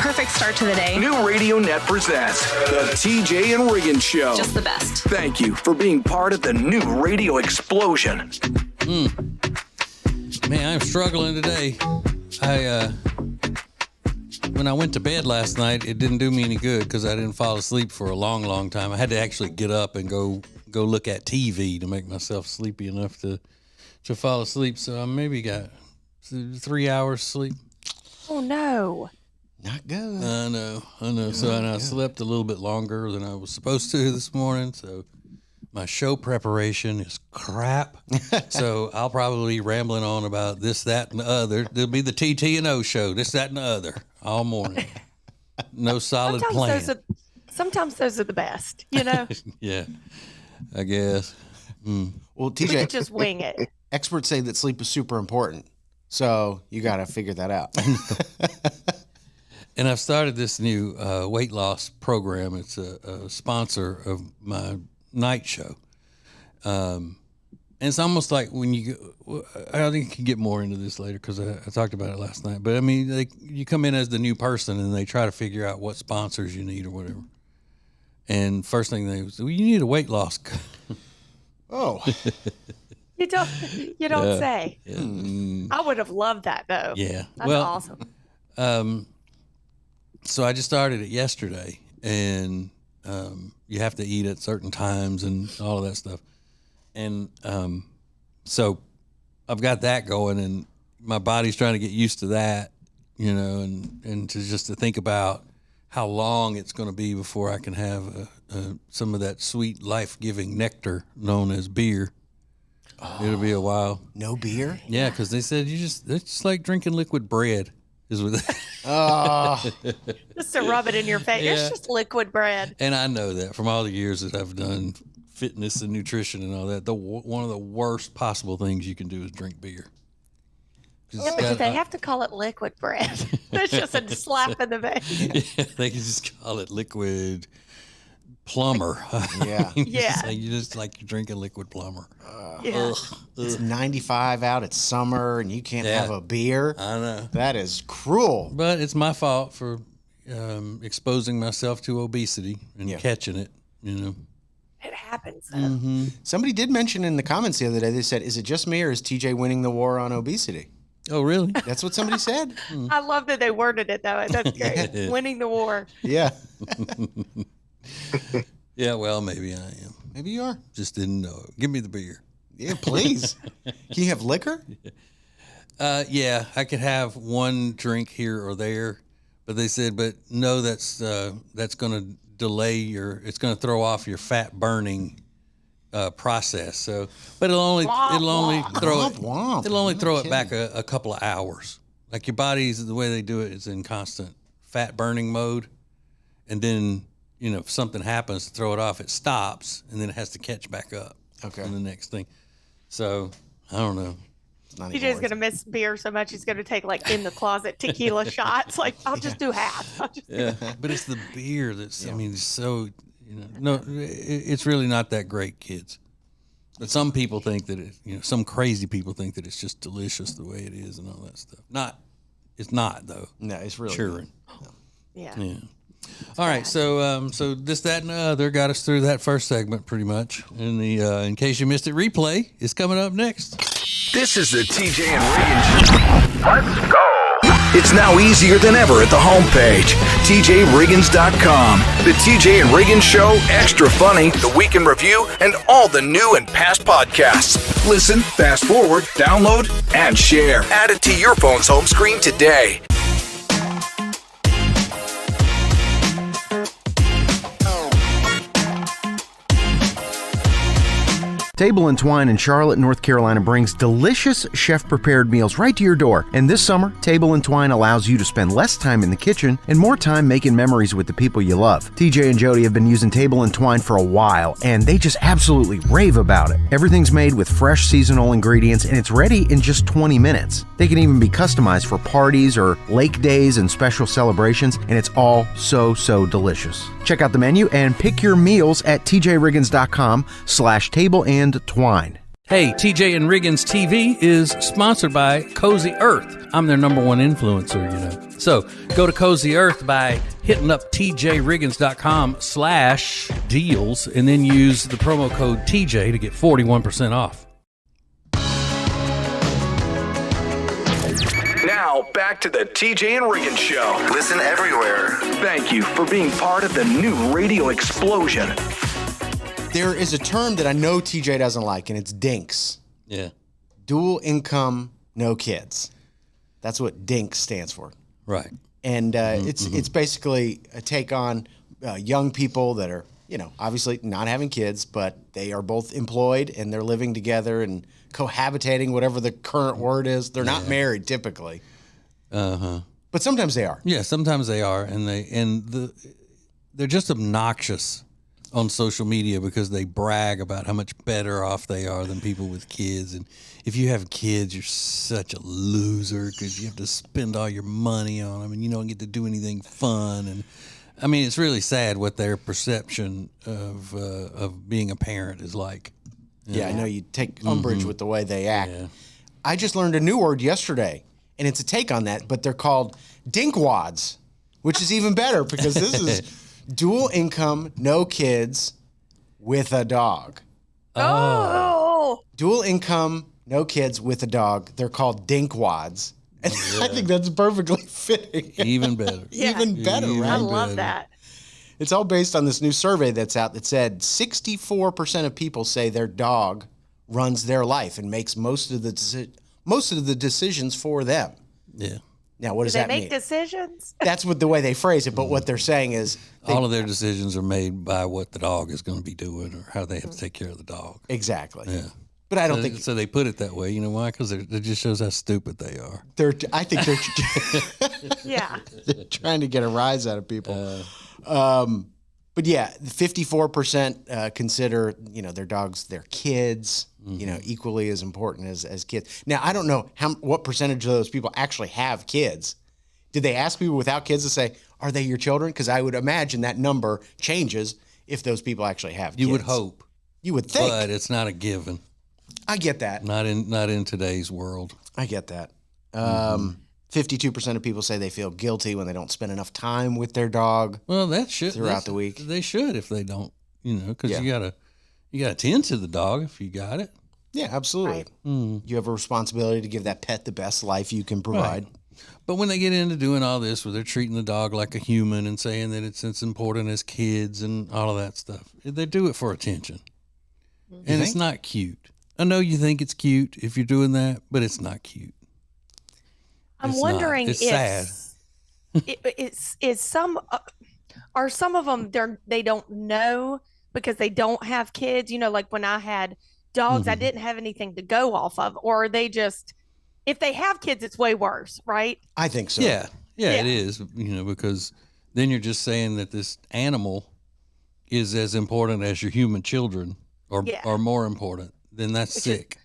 perfect start to the day. New Radio Net presents the TJ and Riggins Show. Just the best. Thank you for being part of the new radio explosion. Man, I'm struggling today. When I went to bed last night, it didn't do me any good because I didn't fall asleep for a long, long time. I had to actually get up and go look at TV to make myself sleepy enough to fall asleep. So I maybe got 3 hours sleep. Oh, no. Not good. I know. So I slept a little bit longer than I was supposed to this morning. So my show preparation is crap. So I'll probably be rambling on about this, that, and the other. There'll be the TT&O show, this, that, and the other all morning. No solid plan. Sometimes those are the best, you know? Yeah, I guess. Well, You TJ, just wing it. experts say that sleep is super important. So you got to figure that out. And I've started this new weight loss program. It's a sponsor of my night show. And it's almost like when you go, I think you can get more into this later because I talked about it last night. But, I mean, you come in as the new person and they try to figure out what sponsors you need or whatever. And first thing they say, well, you need a weight loss. Oh. You don't say. Yeah. I would have loved that, though. Yeah. That's awesome. So I just started it yesterday, and you have to eat at certain times and all of that stuff. And so I've got that going, and my body's trying to get used to that, you know, and to think about how long it's going to be before I can have some of that sweet, life-giving nectar known as beer. Oh, it'll be a while. No beer? Yeah, because they said it's just like drinking liquid bread. Is with Just to rub it in your face. Yeah. It's just liquid bread. And I know that from all the years that I've done fitness and nutrition and all that, one of the worst possible things you can do is drink beer. Yeah, but they have to call it liquid bread. It's just a slap in the face. Yeah, they can just call it liquid plumber. Yeah. Yeah. You just like you drink a liquid plumber. Yeah. It's 95 out. It's summer, and you can't have a beer. I know. That is cruel. But it's my fault for exposing myself to obesity and catching it, you know. It happens. Mm-hmm. Somebody did mention in the comments the other day, they said, is it just me or is TJ winning the war on obesity? Oh, really? That's what somebody said. I love that they worded it, though. That's great. Yeah. Winning the war. Yeah. Yeah, well, maybe I am. Maybe you are. Just didn't know it. Give me the beer. Yeah, please. Can you have liquor? Yeah, I could have one drink here or there, but they said, but no, that's going to delay it's going to throw off your fat burning process. So, but it'll only throw it back a couple of hours. Like your body's, the way they do it is in constant fat burning mode, and then if something happens to throw it off, it stops, and then it has to catch back up. Okay. And the next thing. So I don't know. TJ's going to miss beer so much he's going to take in the closet tequila shots. I'll just do half. But it's the beer that's, I mean, so, no, it's really not that great, kids. But some people think that some crazy people think that it's just delicious the way it is and all that stuff. It's not though. No, it's really churning. No. Yeah. All right, so this, that, and the other got us through that first segment pretty much. And the in case you missed it, replay is coming up next. This is the TJ and Riggins Show. Let's go. It's now easier than ever at the homepage, tjriggins.com. The TJ and Riggins Show, Extra Funny, The Week in Review, and all the new and past podcasts. Listen, fast forward, download, and share. Add it to your phone's home screen today. Table & Twine in Charlotte, North Carolina brings delicious chef-prepared meals right to your door. And this summer, Table & Twine allows you to spend less time in the kitchen and more time making memories with the people you love. TJ and Jody have been using Table & Twine for a while, and they just absolutely rave about it. Everything's made with fresh seasonal ingredients, and it's ready in just 20 minutes. They can even be customized for parties or lake days and special celebrations, and it's all so delicious. Check out the menu and pick your meals at tjriggins.com/table and Twine. Hey, TJ and Riggins TV is sponsored by Cozy Earth. I'm their number one influencer, you know. So go to Cozy Earth by hitting up tjriggins.com/deals and then use the promo code TJ to get 41% off. Now, back to the TJ and Riggins Show. Listen everywhere. Thank you for being part of the new radio explosion. There is a term that I know TJ doesn't like, and it's DINKs. Yeah. Dual income, no kids. That's what DINK stands for. Right. And it's basically a take on young people that are, obviously not having kids, but they are both employed and they're living together and cohabitating, whatever the current word is. They're not married typically. But sometimes they are. Yeah, sometimes they are, and they're just obnoxious on social media because they brag about how much better off they are than people with kids. And if you have kids, you're such a loser because you have to spend all your money on them and you don't get to do anything fun. And I mean, it's really sad what their perception of being a parent is like. Yeah, I know you take umbrage with the way they act. Yeah. I just learned a new word yesterday, and it's a take on that, but they're called dinkwads, which is even better because this is dual income, no kids, with a dog. Oh. Dual income, no kids, with a dog. They're called dinkwads. And I think that's perfectly fitting. Even better. Yeah. Even better, Even right? I love better. that. It's all based on this new survey that's out that said 64% of people say their dog runs their life and makes most of the decisions for them. Yeah. Now, what does Do they that make mean? decisions? That's what the way they phrase it, but what they're saying is All of their decisions are made by what the dog is going to be doing or how they have to take care of the dog. exactly. Yeah. But I don't think So they put it that way. You know why? Because it just shows how stupid they are. I think they're Yeah. they're trying to get a rise out of people. But yeah, 54% consider their dogs their kids. Equally as important as kids. Now I don't know what percentage of those people actually have kids. Did they ask people without kids to say, "Are they your children?" Because I would imagine that number changes if those people actually have kids. You would hope, You would think. but it's not a given. I get that. Not in today's world. I get that. 52% of people say they feel guilty when they don't spend enough time with their dog. Well, that should Throughout the week. They should if they don't. Because Yeah. you gotta tend to the dog if you got it. Yeah, absolutely. You have a responsibility to give that pet the best life you can provide. But when they get into doing all this, where they're treating the dog like a human and saying that it's as important as kids and all of that stuff, they do it for attention, and it's not cute. I know you think it's cute if you're doing that, but it's not cute. I'm It's not. wondering It's if sad. is some are some of them they don't know because they don't have kids. Like when I had dogs, I didn't have anything to go off of, or they just if they have kids, it's way worse, right? I think so. Yeah, Yeah. it is. Because then you're just saying that this animal is as important as your human children, or more important. Then that's sick.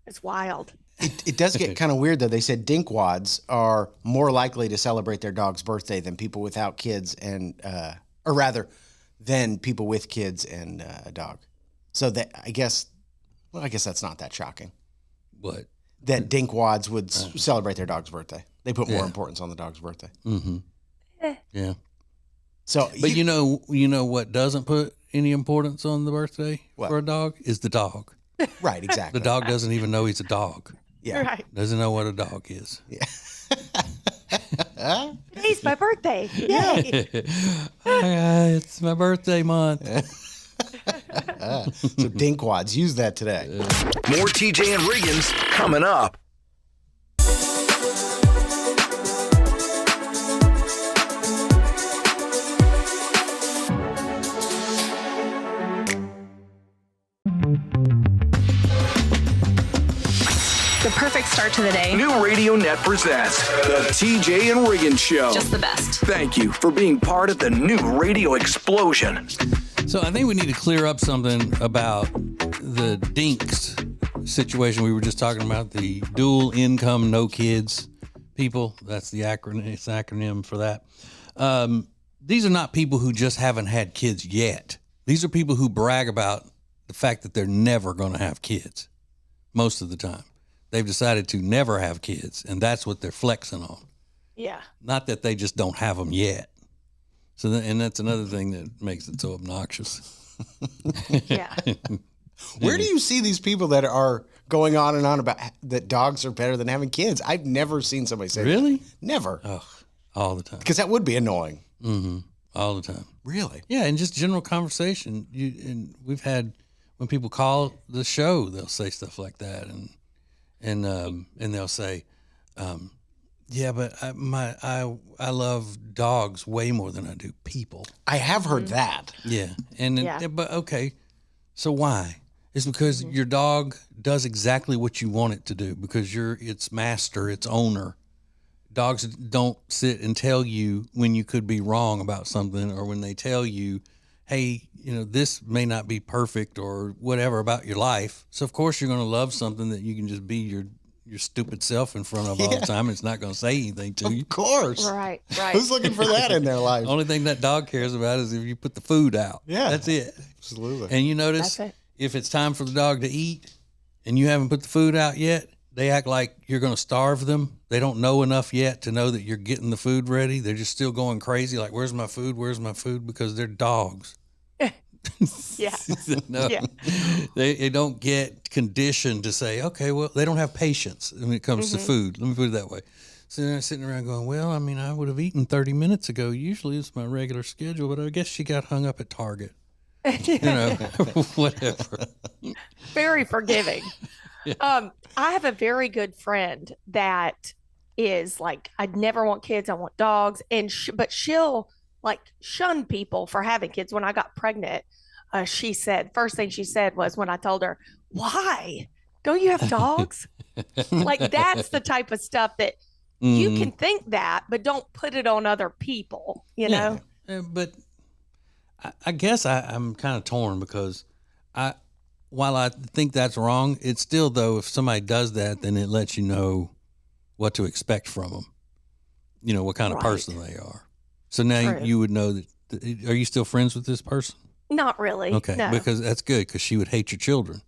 It's wild. It does get kind of weird, though. They said dinkwads are more likely to celebrate their dog's birthday than people without kids or rather, than people with kids and a dog. So that I guess that's not that shocking. What? That dinkwads would celebrate their dog's birthday. They put more importance on the dog's birthday. Yeah. So, But you know what doesn't put any importance on the birthday for a dog is the dog. right, exactly. The dog doesn't even know he's a dog. Yeah. Right. Doesn't know what a dog is. Today's my birthday. Yay. It's my birthday month. So dinkwads, use that today. More TJ and Riggins coming up. The perfect start to the day. New Radio Net presents the TJ and Riggins Show. Just the best. Thank you for being part of the new radio explosion. So I think we need to clear up something about the DINKs situation we were just talking about, the dual income, no kids people. That's the acronym. It's an acronym for that. These are not people who just haven't had kids yet. These are people who brag about the fact that they're never going to have kids. most of the time. They've decided to never have kids, and that's what they're flexing on. Yeah. Not that they just don't have them yet. So, and that's another thing that makes it so obnoxious. Yeah. Where do you see these people that are going on and on about that dogs are better than having kids? I've never seen somebody say Really? that. Never. Oh, all the time. Because that would be annoying. Mm-hmm. All the time. Really? Yeah, and just general conversation. And we've had, when people call the show, they'll say stuff like that, and they'll say, yeah, but I love dogs way more than I do people. I have heard that. Yeah, and Yeah. but okay, so why? It's because your dog does exactly what you want it to do, because you're its master, its owner. Dogs don't sit and tell you when you could be wrong about something, or when they tell you, hey, this may not be perfect or whatever about your life. So of course you're going to love something that you can just be your stupid self in front of all the time. It's not going to say anything to you. Of course. Right. Who's looking for that in their life? Only thing that dog cares about is if you put the food out. Yeah. That's it. Absolutely. And you notice That's it. if it's time for the dog to eat and you haven't put the food out yet, they act like you're going to starve them. They don't know enough yet to know that you're getting the food ready. They're just still going crazy, like, where's my food? Where's my food? Because they're dogs. Yeah. No, Yeah. They don't get conditioned to say, okay, well, they don't have patience when it comes to food. Let me put it that way. So they're sitting around going, well, I mean, I would have eaten 30 minutes ago. Usually it's my regular schedule, but I guess she got hung up at Target. Whatever. Very forgiving. I have a very good friend that is like, I'd never want kids. I want dogs. And but she'll like shun people for having kids. When I got pregnant, she said, first thing she said was, when I told her, why don't you have dogs? Like, that's the type of stuff that you can think that, but don't put it on other people, you know? But I guess I'm kind of torn, because while I think that's wrong, it's still, though, if somebody does that, then it lets you know what to expect from them, what kind of person they are. So now True. you would know that. Are you still friends with this person? Not really. Okay, No. because that's good, because she would hate your children,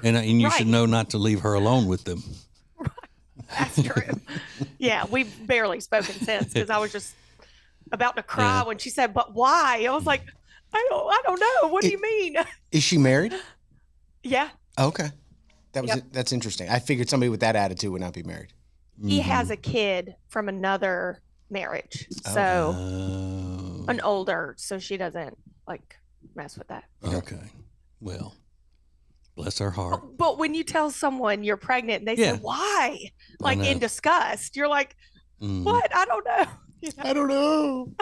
and you should know not to leave her alone with them. That's true. Yeah, we've barely spoken since, because I was just about to cry when she said, but why? I was like, I don't know. What do you mean? Is she married? Yeah. Okay. That's interesting. I figured somebody with that attitude would not be married. He has a kid from another marriage. So an older, so she doesn't like mess with that. Okay, well, bless her heart. But when you tell someone you're pregnant, they say, why? Like, know. in disgust. You're like, what? I don't know. I don't know.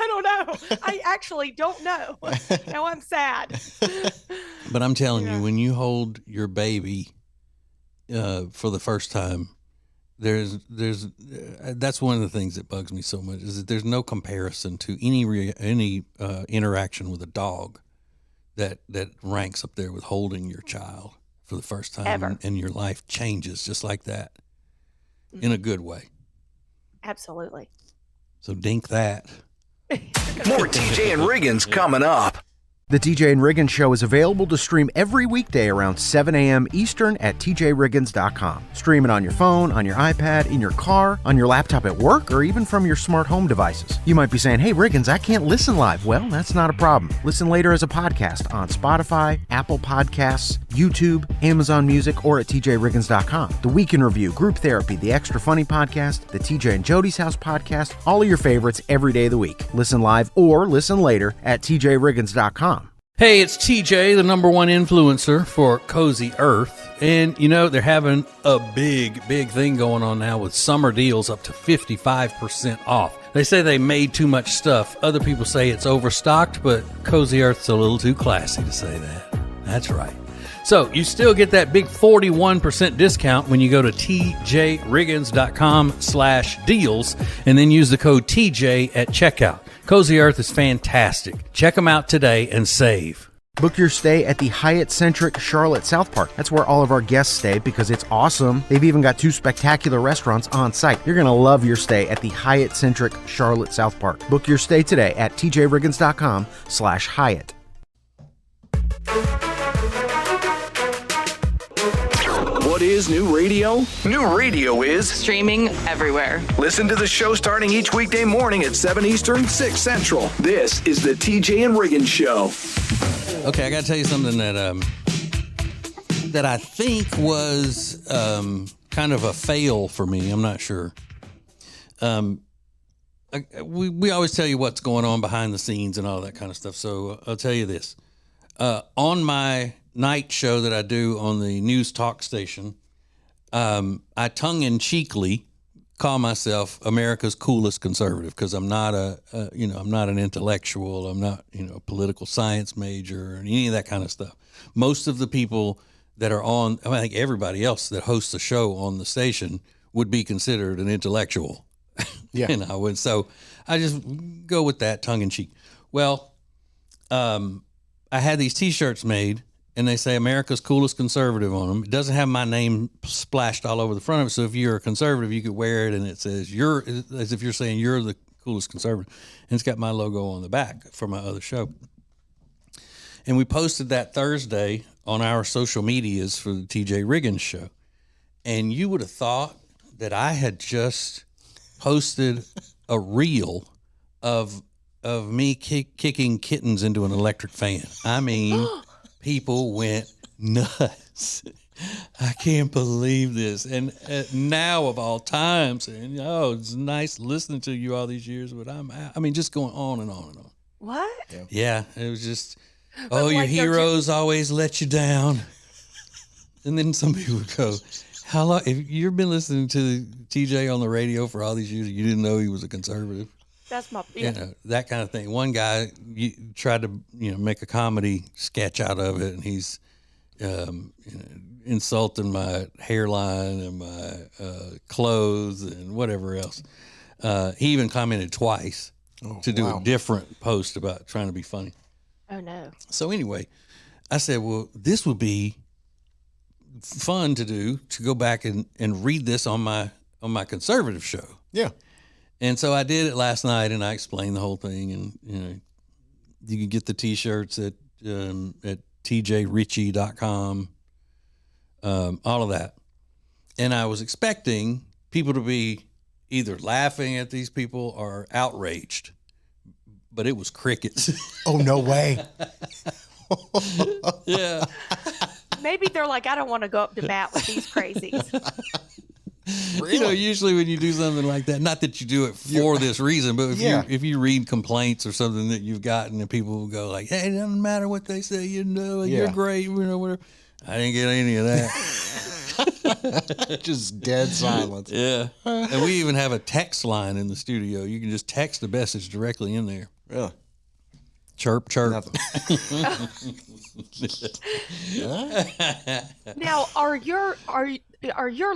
I actually don't know. Now I'm sad. But I'm telling you, when you hold your baby for the first time, there's that's one of the things that bugs me so much, is that there's no comparison to any interaction with a dog that ranks up there with holding your child for the first time. Ever. And your life changes just like that, in a good way. Absolutely. So dink that. More TJ and Riggins coming up. The TJ and Riggins Show is available to stream every weekday around 7 a.m. Eastern at tjriggins.com. Stream it on your phone, on your iPad, in your car, on your laptop at work, or even from your smart home devices. You might be saying, hey, Riggins, I can't listen live. Well, that's not a problem. Listen later as a podcast on Spotify, Apple Podcasts, YouTube, Amazon Music, or at tjriggins.com. The Week in Review, Group Therapy, the Extra Funny Podcast, the TJ and Jody's House Podcast, all of your favorites every day of the week. Listen live or listen later at tjriggins.com. Hey, it's TJ, the #1 influencer for Cozy Earth. And, they're having a big thing going on now with summer deals up to 55% off. They say they made too much stuff. Other people say it's overstocked, but Cozy Earth's a little too classy to say that. That's right. So you still get that big 41% discount when you go to tjriggins.com/deals and then use the code TJ at checkout. Cozy Earth is fantastic. Check them out today and save. Book your stay at the Hyatt-centric Charlotte South Park. That's where all of our guests stay because it's awesome. They've even got 2 spectacular restaurants on site. You're going to love your stay at the Hyatt-centric Charlotte South Park. Book your stay today at tjriggins.com/Hyatt. What is new radio? New radio is streaming everywhere. Listen to the show starting each weekday morning at 7 Eastern, 6 Central. This is the TJ and Riggins Show. Okay, I got to tell you something that I think was kind of a fail for me. I'm not sure. We always tell you what's going on behind the scenes and all that kind of stuff. So I'll tell you this. On my night show that I do on the news talk station, I tongue-in-cheekly call myself America's coolest conservative because I'm not I'm not an intellectual. I'm not, a political science major or any of that kind of stuff. Most of the people that are on, I think everybody else that hosts a show on the station would be considered an intellectual. Yeah. And so I just go with that tongue-in-cheek. Well, I had these T-shirts made, and they say America's coolest conservative on them. It doesn't have my name splashed all over the front of it. So if you're a conservative, you could wear it, and it says as if you're saying you're the coolest conservative. And it's got my logo on the back for my other show. And we posted that Thursday on our social medias for the TJ Riggins show. And you would have thought that I had just posted a reel of me kicking kittens into an electric fan. I mean, people went nuts. I can't believe this. And now of all time saying, it's nice listening to you all these years, but just going on and on and on. What? Yeah, it was just, But your like heroes always let you down. And then some people would go, how long, if you've been listening to TJ on the radio for all these years, you didn't know he was a conservative? That's my That kind of thing. One guy tried to make a comedy sketch out of it, and he's insulting my hairline and my clothes and whatever else. He even commented twice to do a different post about trying to be funny. Oh no. So anyway, I said, well, this would be fun to do, to go back and read this on my conservative show. Yeah. And so I did it last night, and I explained the whole thing. And you can get the T-shirts at tjritchie.com, all of that. And I was expecting people to be either laughing at these people or outraged, but it was crickets. Oh, no way. Yeah. Maybe they're like, I don't want to go up to bat with these crazies. Really? Usually when you do something like that, not that you do it for this reason, but if you read complaints or something that you've gotten, and people will go like, hey, it doesn't matter what they say, you're great, whatever. I didn't get any of that. Just dead silence. Yeah. And we even have a text line in the studio. You can just text the message directly in there. Really? Chirp, chirp. Now, are your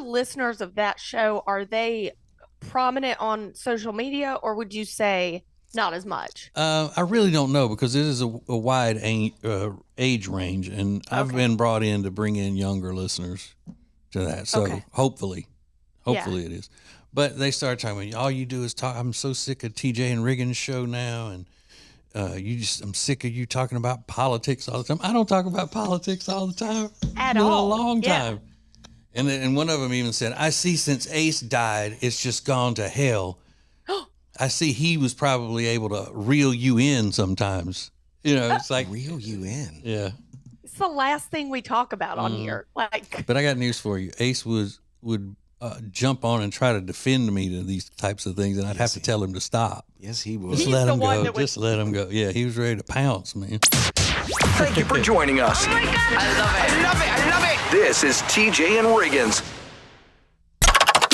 listeners of that show, are they prominent on social media, or would you say not as much? I really don't know, because it is a wide age range, and I've been brought in to bring in younger listeners to that. So hopefully it is. But they started talking about, all you do is talk. I'm so sick of TJ and Riggins show now, and I'm sick of you talking about politics all the time. I don't talk about politics all the time. At all. A long time. And one of them even said, I see since Ace died, it's just gone to hell. I see he was probably able to reel you in sometimes. It's like. Reel you in? Yeah. It's the last thing we talk about on here. But I got news for you. Ace would jump on and try to defend me to these types of things, and I'd have to tell him to stop. Yes, he would. Just let him go. Just let him go. Yeah, he was ready to pounce, man. Thank you for joining us. Oh my God. I love it. This is TJ and Riggins.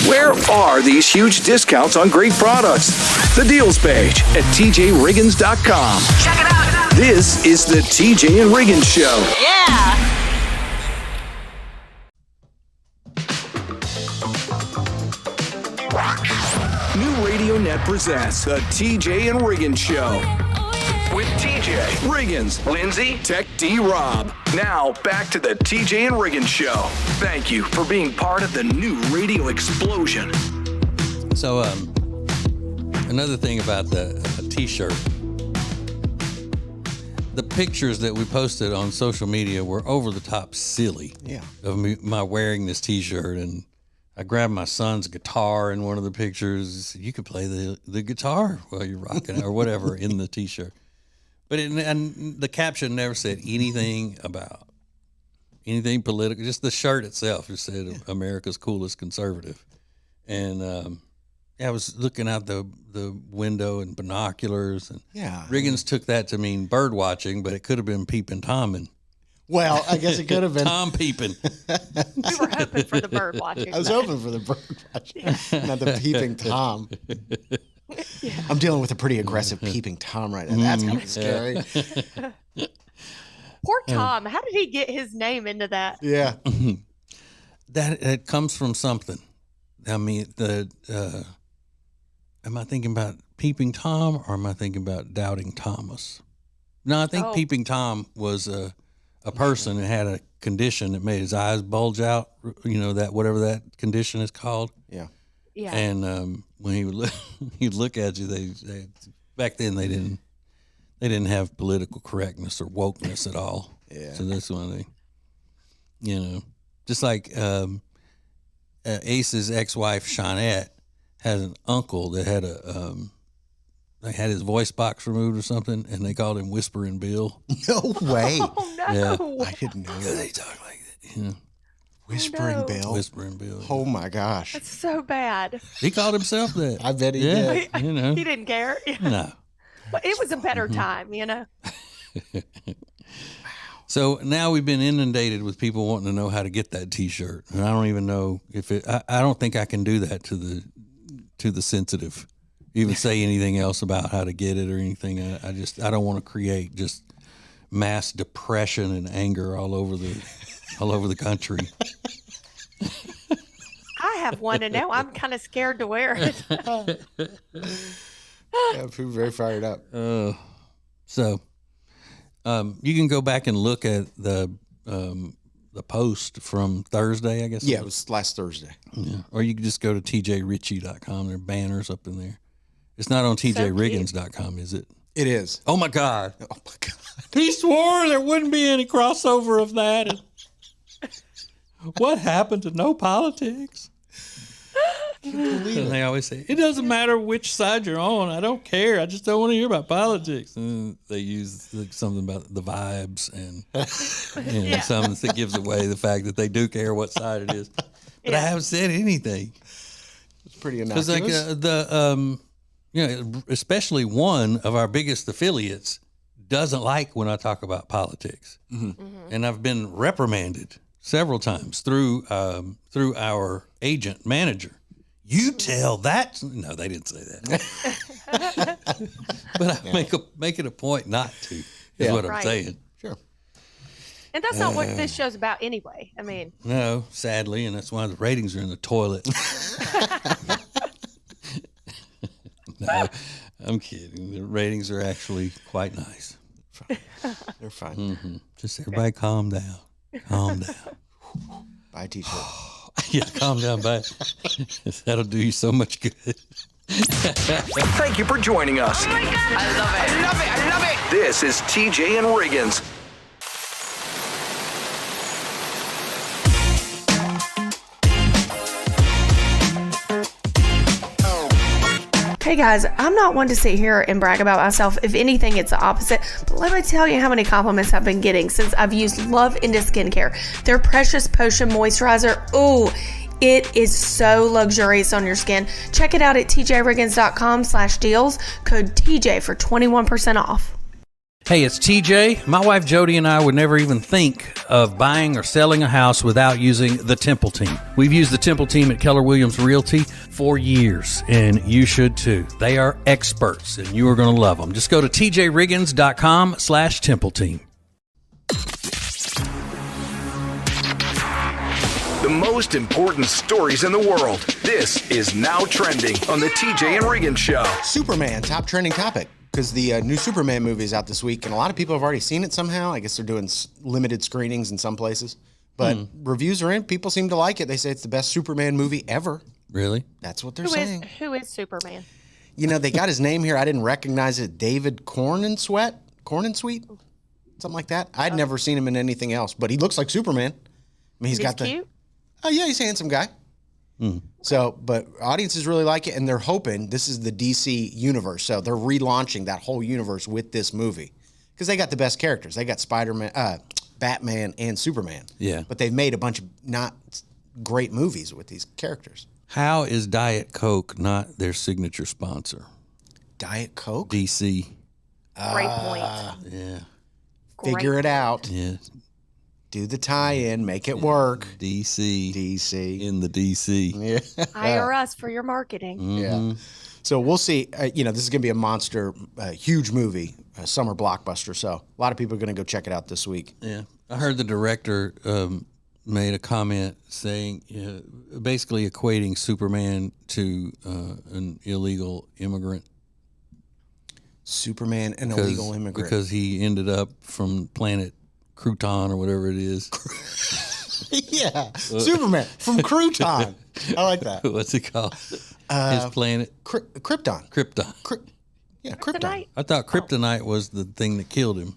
Where are these huge discounts on great products? The deals page at tjriggins.com. Check it out. This is the TJ and Riggins Show. Yeah. New Radio Net presents the TJ and Riggins Show. With TJ, Riggins, Lindsay, Tech D Rob. Now, back to the TJ and Riggins Show. Thank you for being part of the new radio explosion. So, another thing about the T-shirt. The pictures that we posted on social media were over the top silly. Yeah. Of me, my wearing this T-shirt, and I grabbed my son's guitar in one of the pictures. You could play the guitar while you're rocking it or whatever in the T-shirt. But and the caption never said anything about anything political. Just the shirt itself just said America's coolest conservative. And I was looking out the window in binoculars, and Riggins took that to mean bird watching, but it could have been peeping Tom. And well, I guess it could have been Tom peeping. We were hoping for the bird watching. I was hoping for the bird watching, not the peeping Tom. I'm dealing with a pretty aggressive peeping Tom right now. That's kind of scary. Poor Tom. How did he get his name into that? Yeah. That it comes from something. I mean, am I thinking about peeping Tom, or am I thinking about doubting Thomas? No, I think peeping Tom was a person that had a condition that made his eyes bulge out. You know, that whatever that condition is called. Yeah. Yeah. And when he would he'd look at you, they back then they didn't have political correctness or wokeness at all. Yeah. So that's when they, you know, just like Ace's ex-wife Shawnette had an uncle that had they had his voice box removed or something, and they called him Whispering Bill. No way. Oh no. Yeah. I didn't know that. They talk like that, you know. Whispering no. Bill. Whispering Bill. Oh my gosh. That's so bad. He called himself that. I bet he Yeah, did. you know. He didn't care. No. But it was a better time, you know. So now we've been inundated with people wanting to know how to get that T-shirt, and I don't even know if it. I don't think I can do that to the sensitive. Even say anything else about how to get it or anything. I don't want to create just mass depression and anger all over the country. I have one, and now I'm kind of scared to wear it. Yeah, I'm very fired up. So you can go back and look at the post from Thursday, I guess. Yeah, it was last Thursday. Yeah. Or you can just go to tjritchie.com. There are banners up in there. It's not on tjriggins.com, is it? It is. Oh, my God. Oh my God. He swore there wouldn't be any crossover of that. And what happened to no politics? And they always say, it doesn't matter which side you're on. I don't care. I just don't want to hear about politics. And they use something about the vibes and something that gives away the fact that they do care what side it is. But I haven't said anything. It's pretty Because innocuous. especially one of our biggest affiliates doesn't like when I talk about politics. Mm-hmm. And I've been reprimanded several times through our agent manager. You tell that. No, they didn't say that. But I make it a point not to, is what I'm saying. Sure. And that's not what this show's about anyway. I mean, No, sadly, and that's why the ratings are in the toilet. No, I'm kidding. The ratings are actually quite nice. They're fine. Mm-hmm. Just everybody calm down. Calm down. Buy a t-shirt. Yeah, calm down, bud. That'll do you so much good. Thank you for joining us. I love it. I love it. I love it. This is TJ and Riggins. hey guys, I'm not one to sit here and brag about myself. If anything, it's the opposite. But let me tell you how many compliments I've been getting since I've used Love Into Skincare. Their Precious Potion Moisturizer. Ooh, it is so luxurious on your skin. Check it out at tjriggins.com/deals. Code TJ for 21% off. Hey, it's TJ. My wife Jody and I would never even think of buying or selling a house without using the Temple Team. We've used the Temple Team at Keller Williams Realty for years, and you should too. They are experts, and you are going to love them. Just go to tjriggins.com/Temple Team. The most important stories in the world. This is Now Trending on the TJ and Riggins Show. Superman, top trending topic. Because the new Superman movie is out this week, and a lot of people have already seen it somehow. I guess they're doing limited screenings in some places. But reviews are in. People seem to like it. They say it's the best Superman movie ever. Really? That's what they're saying. Who is Superman? You know, they got his name here. I didn't recognize it. David Cornensweet? something like that. I'd never seen him in anything else, but he looks like Superman. I mean, he's got the cute. Oh yeah, he's a handsome guy. So, but audiences really like it, and they're hoping this is the DC universe. So they're relaunching that whole universe with this movie because they got the best characters. They got Spider-Man, Batman, and Superman. Yeah. But they've made a bunch of not great movies with these characters. How is Diet Coke not their signature sponsor? Diet Coke? DC. Great point. Yeah. Figure it out. Yeah. Do the tie-in. Make it work. DC. DC. In the DC. Yeah. Hire us for your marketing. Yeah. So we'll see. This is going to be a monster, huge movie, a summer blockbuster. So a lot of people are going to go check it out this week. Yeah. I heard the director made a comment saying, basically equating Superman to an illegal immigrant. Superman, an illegal immigrant. Because he ended up from planet Crouton or whatever it is. Yeah. Superman from Crouton. I like that. What's it called? His planet? Krypton. Krypton. Krypton. Kryptonite? I thought kryptonite was the thing that killed him.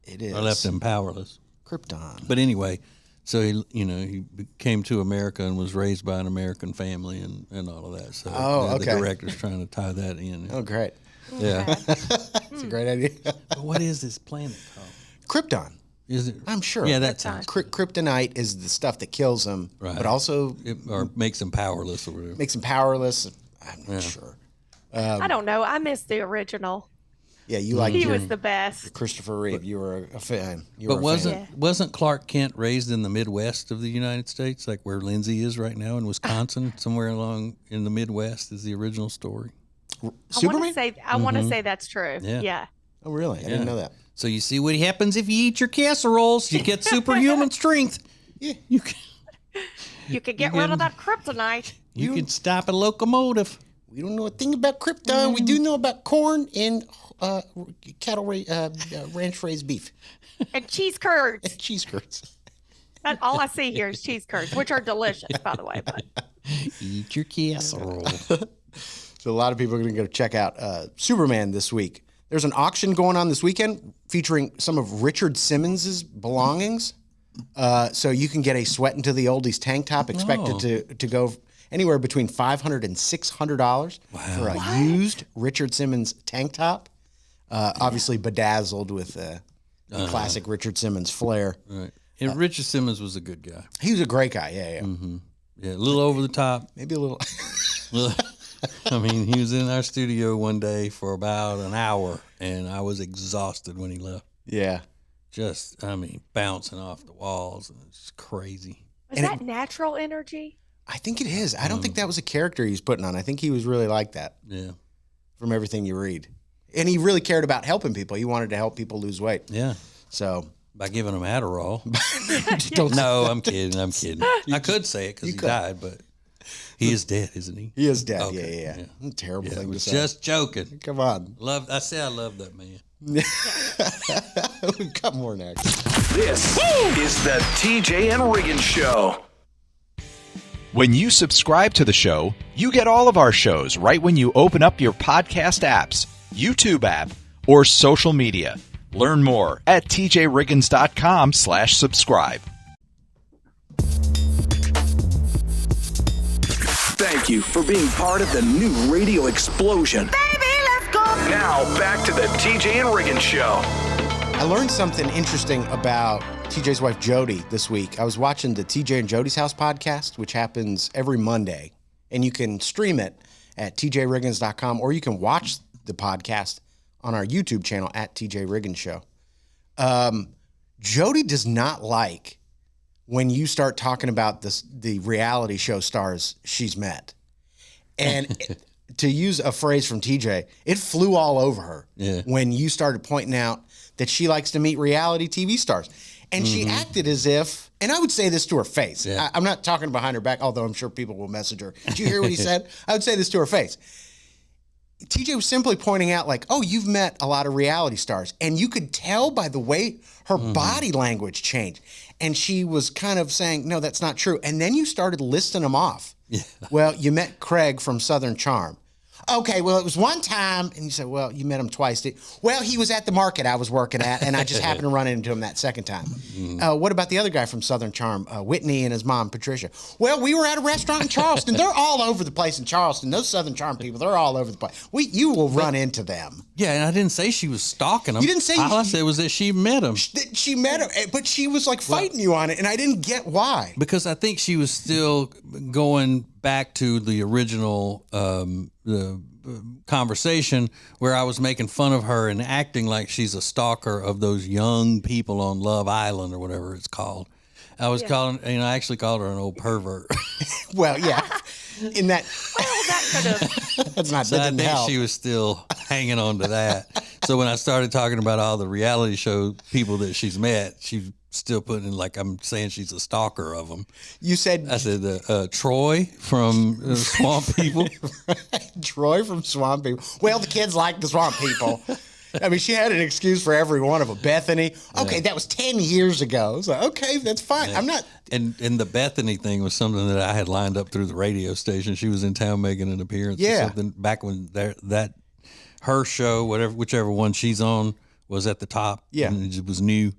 It is. I left him powerless. Krypton. But anyway, so he came to America and was raised by an American family and all of that. So the director's trying to tie that in. Oh, great. Yeah. That's a great idea. But what is this planet called? Krypton. Is it? I'm sure. Yeah, that sounds. Kryptonite is the stuff that kills him, Right. but also Or makes him powerless or whatever. makes him powerless. I'm not sure. I don't know. I missed the original. Yeah, you like He was the best. Christopher Reeve. You were a fan. But wasn't Clark Kent raised in the Midwest of the United States, like where Lindsay is right now in Wisconsin, somewhere along in the Midwest is the original story? Superman? I want to say that's true. Yeah. Yeah. Oh, really? I didn't know that. So you see what happens if you eat your casseroles. You get superhuman strength. Yeah. You can Get rid of that kryptonite. you can stop a locomotive. We don't know a thing about Krypton. We do know about corn and cattle ranch raised beef. And cheese curds. Cheese curds. That's all I see here is cheese curds, which are delicious, by the way. But Eat your casserole. So a lot of people are going to go check out Superman this week. There's an auction going on this weekend featuring some of Richard Simmons' belongings. So you can get a Sweatin' to the Oldies tank top expected to go anywhere between $500 and $600 for a used Richard Simmons tank top. Obviously bedazzled with the classic Richard Simmons flair. Right. And Richard Simmons was a good guy. He was a great guy. Yeah. Mm-hmm. Yeah, a little over the top. Maybe a little. I mean, he was in our studio one day for about an hour, and I was exhausted when he left. Yeah. Just, bouncing off the walls. It's crazy. was that natural energy? I think it is. I don't think that was a character he was putting on. I think he was really like that. Yeah. From everything you read. And he really cared about helping people. He wanted to help people lose weight. Yeah. So. By giving them Adderall. Don't No, I'm kidding. I could say it because he died, but he is dead, isn't he? He is dead. Okay, Yeah. Terrible thing to say. Just joking. Come on. I say I love that man. We've got more next. This is the TJ and Riggins Show. When you subscribe to the show, you get all of our shows right when you open up your podcast apps, YouTube app, or social media. Learn more at tjriggins.com/subscribe. Thank you for being part of the new radio explosion. Baby, let's go. Now, back to the TJ and Riggins Show. I learned something interesting about TJ's wife, Jody, this week. I was watching the TJ and Jody's House podcast, which happens every Monday. And you can stream it at tjriggins.com, or you can watch the podcast on our YouTube channel at TJ Riggins Show. Jody does not like when you start talking about the reality show stars she's met. And to use a phrase from TJ, it flew all over her when you started pointing out that she likes to meet reality TV stars. And she acted as if, and I would say this to her face. Yeah. I'm not talking behind her back, although I'm sure people will message her. Did you hear what he said? I would say this to her face. TJ was simply pointing out, like, oh, you've met a lot of reality stars. And you could tell by the way her body language changed. And she was kind of saying, no, that's not true. And then you started listing them off. Yeah. Well, you met Craig from Southern Charm. Okay, well, it was one time, and you said, well, you met him twice. Well, he was at the market I was working at, and I just happened to run into him that second time. What about the other guy from Southern Charm, Whitney and his mom, Patricia? Well, we were at a restaurant in Charleston. They're all over the place in Charleston. Those Southern Charm people, they're all over the place. You will run into them. Yeah, and I didn't say she was stalking him. You didn't say... All I said was that she met him. She met him, but she was like fighting you on it, and I didn't get why. Because I think she was still going back to the original conversation where I was making fun of her and acting like she's a stalker of those young people on Love Island or whatever it's called. I was calling, I actually called her an old pervert. Well, yeah. In that... Well, that could have... That's not... So I didn't think help. she was still hanging on to that. So when I started talking about all the reality show people that she's met, she's still putting in like I'm saying she's a stalker of them. You said... I said, Troy from Swamp People. Troy from Swamp People. Well, the kids like the Swamp People. I mean, she had an excuse for every one of them. Bethany. Okay, that was 10 years ago. So, okay, that's fine. I'm not... And the Bethany thing was something that I had lined up through the radio station. She was in town making an appearance. Or something back when her show, whichever one she's on, was at the top. Yeah. And it was new.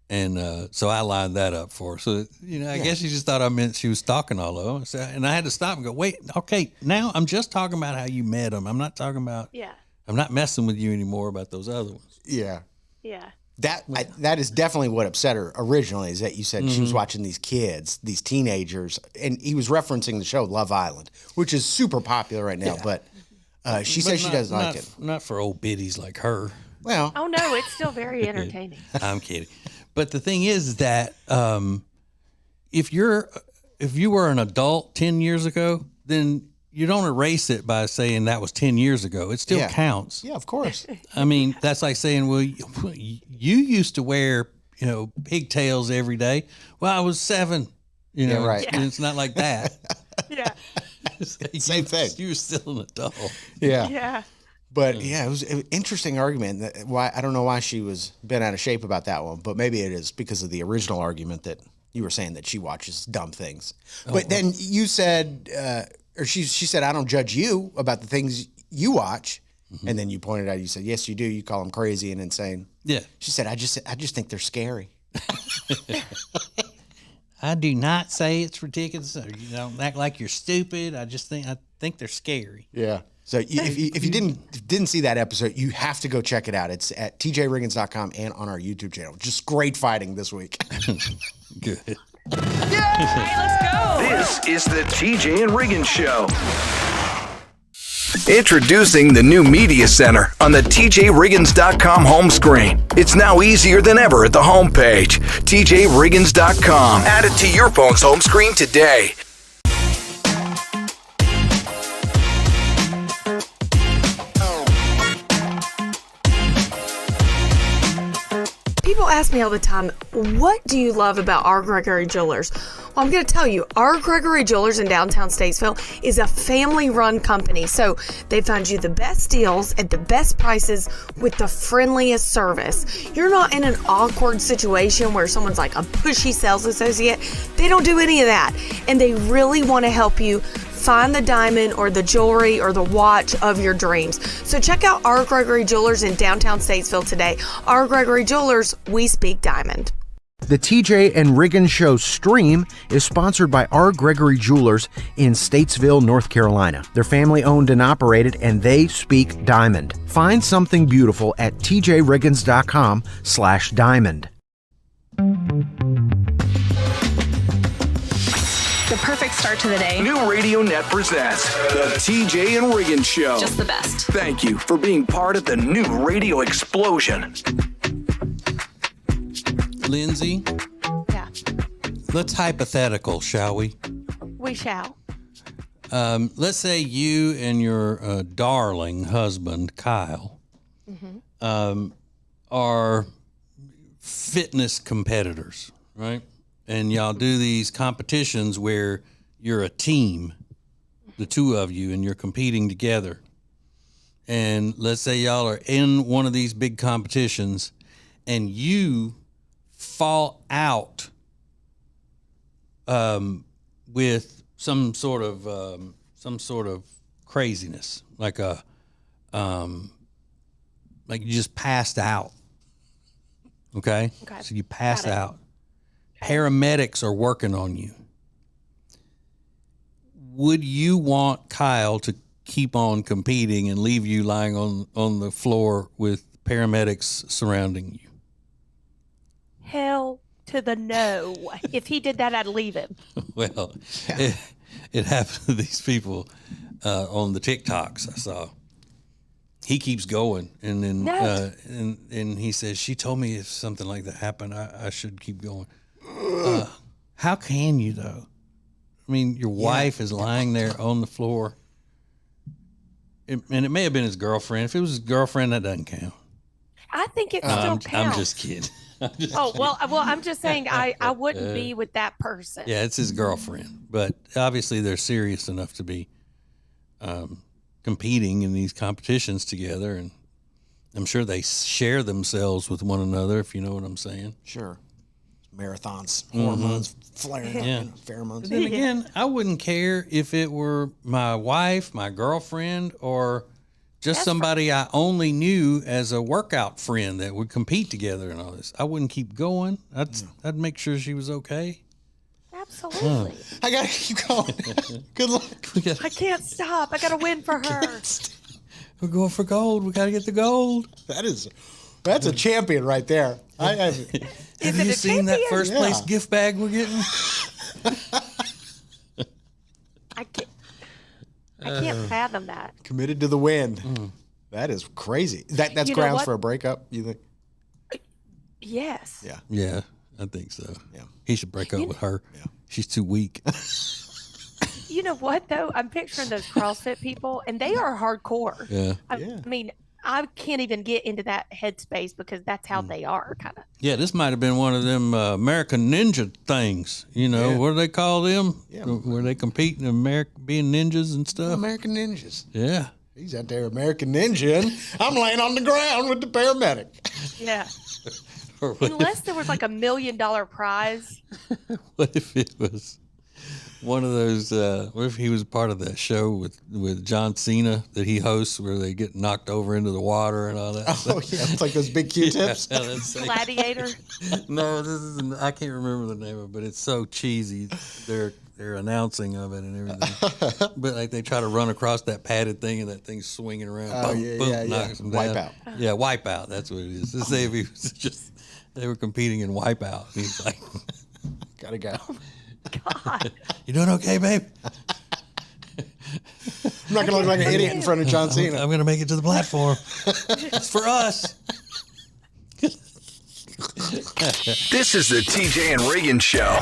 And so I lined that up for her. So, I guess she just thought I meant she was stalking all of them. So, and I had to stop and go, wait, okay, now I'm just talking about how you met them. I'm not talking about... Yeah. I'm not messing with you anymore about those other ones. Yeah. Yeah. That is definitely what upset her originally, is that you said she was watching these kids, these teenagers, and he was referencing the show Love Island, which is super popular right now, but she says she doesn't like it. Not for old biddies like her. Well. Oh, no, it's still very entertaining. I'm kidding. But the thing is that if you were an adult 10 years ago, then you don't erase it by saying that was 10 years ago. It still counts. Yeah, of course. I mean, that's like saying, well, you used to wear, pigtails every day. Well, I was 7, Yeah, right. And it's not like that. Yeah. Same thing. You were still an adult. Yeah. Yeah. But yeah, it was an interesting argument. I don't know why she was bent out of shape about that one, but maybe it is because of the original argument that you were saying that she watches dumb things. But then you said, or she said, I don't judge you about the things you watch. Mm-hmm. And then you pointed out, you said, yes, you do. You call them crazy and insane. Yeah. She said, I just think they're scary. I do not say it's ridiculous. Or you don't act like you're stupid. I think they're scary. Yeah. So if you didn't see that episode, you have to go check it out. It's at tjriggins.com and on our YouTube channel. Just great fighting this week. Good. Hey, let's go. This is the TJ and Riggins Show. Introducing the new Media Center on the TJRiggins.com home screen. It's now easier than ever at the homepage. TJRiggins.com. Add it to your phone's home screen today. People ask me all the time, what do you love about R. Gregory Jewelers? Well, I'm going to tell you, R. Gregory Jewelers in downtown Statesville is a family-run company. So they find you the best deals at the best prices with the friendliest service. You're not in an awkward situation where someone's like a pushy sales associate. They don't do any of that. And they really want to help you find the diamond or the jewelry or the watch of your dreams. So check out R. Gregory Jewelers in downtown Statesville today. R. Gregory Jewelers, we speak diamond. The TJ and Riggins Show stream is sponsored by R. Gregory Jewelers in Statesville, North Carolina. They're family owned and operated, and they speak diamond. Find something beautiful at tjriggins.com/diamond. The perfect start to the day. New Radio Net presents the TJ and Riggins Show. Just the best. Thank you for being part of the new radio explosion. Lindsay, Yeah. let's hypothetical, shall we? We shall. Let's say you and your darling husband, Kyle, are fitness competitors, right? And y'all do these competitions where you're a team, the two of you, and you're competing together. And let's say y'all are in one of these big competitions and you fall out with some sort of craziness, like you just passed out. Okay? So you pass out. Paramedics are working on you. Would you want Kyle to keep on competing and leave you lying on the floor with paramedics surrounding you? Hell to the no. If he did that, I'd leave him. Well, it happened to these people on the TikToks I saw. He keeps going, and then and he says, she told me if something like that happened, I should keep going. How can you, though? I mean, your wife is lying there on the floor, and it may have been his girlfriend. If it was his girlfriend, that doesn't count. I think it still counts. I'm just kidding. Well, I'm just saying I wouldn't be with that person. Yeah, it's his girlfriend, but obviously they're serious enough to be competing in these competitions together, and I'm sure they share themselves with one another, if you know what I'm saying. Sure. Marathons, hormones flaring up, pheromones. But then again, I wouldn't care if it were my wife, my girlfriend, or just somebody I only knew as a workout friend that would compete together and all this. I wouldn't keep going. I'd make sure she was okay. Absolutely. I gotta keep going. Good luck. I can't stop. I gotta win for her. We're going for gold. We gotta get the gold. That's a champion right there. Have you seen that first place gift bag we're getting? I can't fathom that. Committed to the win. That is crazy. That's grounds for a breakup, you think? Yes. Yeah. Yeah, I think so. Yeah. He should break up with her. Yeah. She's too weak. You know what, though? I'm picturing those CrossFit people, and they are hardcore. Yeah. I mean, I can't even get into that headspace because that's how they are, kind of. Yeah, this might have been one of them American Ninja things. You know, what do they call them? Yeah. Where they compete in being ninjas and stuff? American Ninjas. Yeah. He's out there American Ninja, and I'm laying on the ground with the paramedic. Yeah. Unless there was like $1 million prize. What if it was one of those, what if he was part of that show with John Cena that he hosts where they get knocked over into the water and all that stuff? Yeah, it's like those big Q-tips. Gladiator? No, I can't remember the name of it, but it's so cheesy. Their announcing of it and everything. But like they try to run across that padded thing and that thing's swinging around. Knocks them down. Wipeout. Yeah, Wipeout. That's what it is. Let's say if he was just, they were competing in Wipeout. And he's like, gotta go. God. You doing okay, babe? I'm not gonna look like an idiot in front of John Cena. I'm gonna make it to the platform. It's for us. This is the TJ and Riggins Show.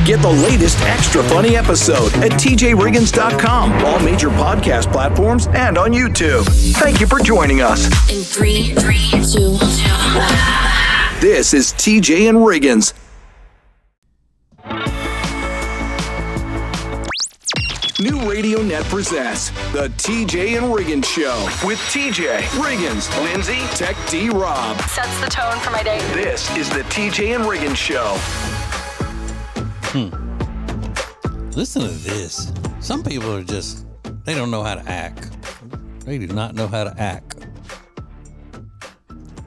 Get the latest extra funny episode at tjriggins.com, all major podcast platforms, and on YouTube. Thank you for joining us. In 3, 2, 1. This is TJ and Riggins. New Radio Net presents the TJ and Riggins Show with TJ, Riggins, Lindsay, Tech D Rob. Sets the tone for my day. This is the TJ and Riggins Show. Listen to this. Some people are just, they don't know how to act. They do not know how to act.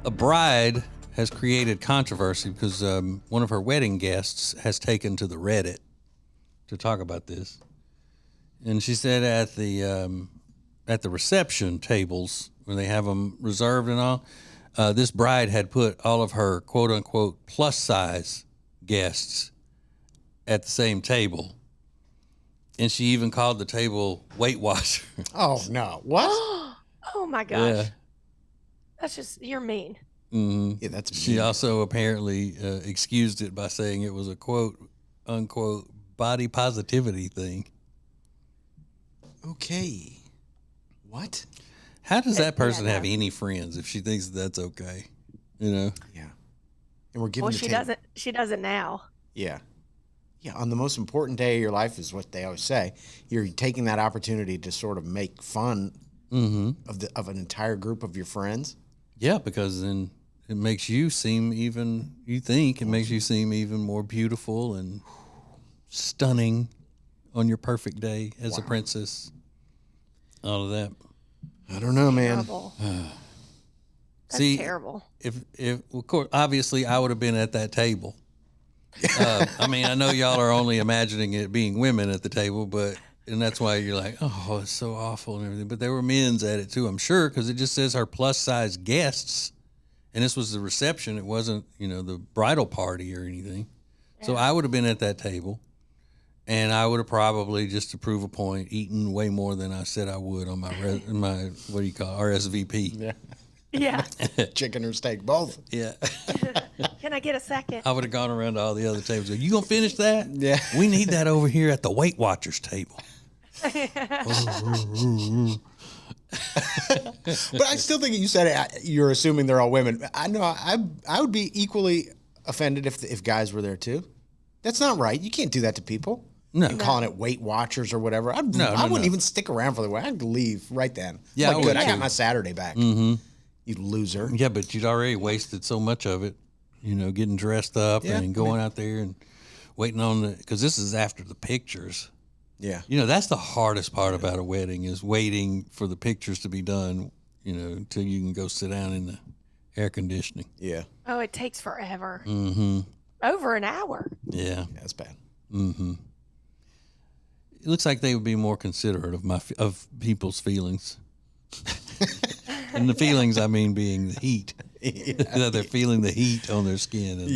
A bride has created controversy because one of her wedding guests has taken to the Reddit to talk about this. And she said at the reception tables, when they have them reserved and all, this bride had put all of her quote-unquote plus-size guests at the same table. And she even called the table Weight Watcher. Oh, no. What? Oh, my gosh. Yeah. That's just, you're mean. Mm-hmm. Yeah, that's mean. She also apparently excused it by saying it was a quote-unquote body positivity thing. Okay. What? How does that person have any friends if she thinks that's okay? You know? Yeah. And we're giving Well, she doesn't now. Yeah. Yeah, on the most important day of your life is what they always say. You're taking that opportunity to sort of make fun of an entire group of your friends. Yeah, because then it makes you seem even, it makes you seem even more beautiful and stunning on your perfect day as a princess. all of that. I don't know, man. Terrible. That's See, terrible. If of course, obviously, I would have been at that table. I mean, I know y'all are only imagining it being women at the table, and that's why you're like, oh, it's so awful and everything. But there were men's at it too, I'm sure, because it just says her plus size guests, and this was the reception. It wasn't, the bridal party or anything. Yeah. So I would have been at that table, and I would have probably, just to prove a point, eaten way more than I said I would on my what do you call it, RSVP. Yeah. Yeah. Chicken or steak, both. Yeah. Can I get a second? I would have gone around to all the other tables. You gonna finish that? Yeah. We need that over here at the Weight Watchers table. But I still think you said it, you're assuming they're all women. I know I would be equally offended if guys were there too. That's not right. You can't do that to people. No. And calling it Weight Watchers or whatever. I wouldn't even stick around for the wedding. I'd leave right then. Yeah, good. I got my Saturday back. Mm-hmm. You loser. Yeah, but you'd already wasted so much of it, getting dressed up and going out there and waiting on because this is after the pictures. Yeah. That's the hardest part about a wedding is waiting for the pictures to be done, until you can go sit down in the air conditioning. Yeah. Oh, it takes forever. Mm-hmm. Over an hour. Yeah. That's bad. Mm-hmm. It looks like they would be more considerate of people's feelings. And the feelings, I mean, being the heat. Yeah. They're feeling the heat on their skin. And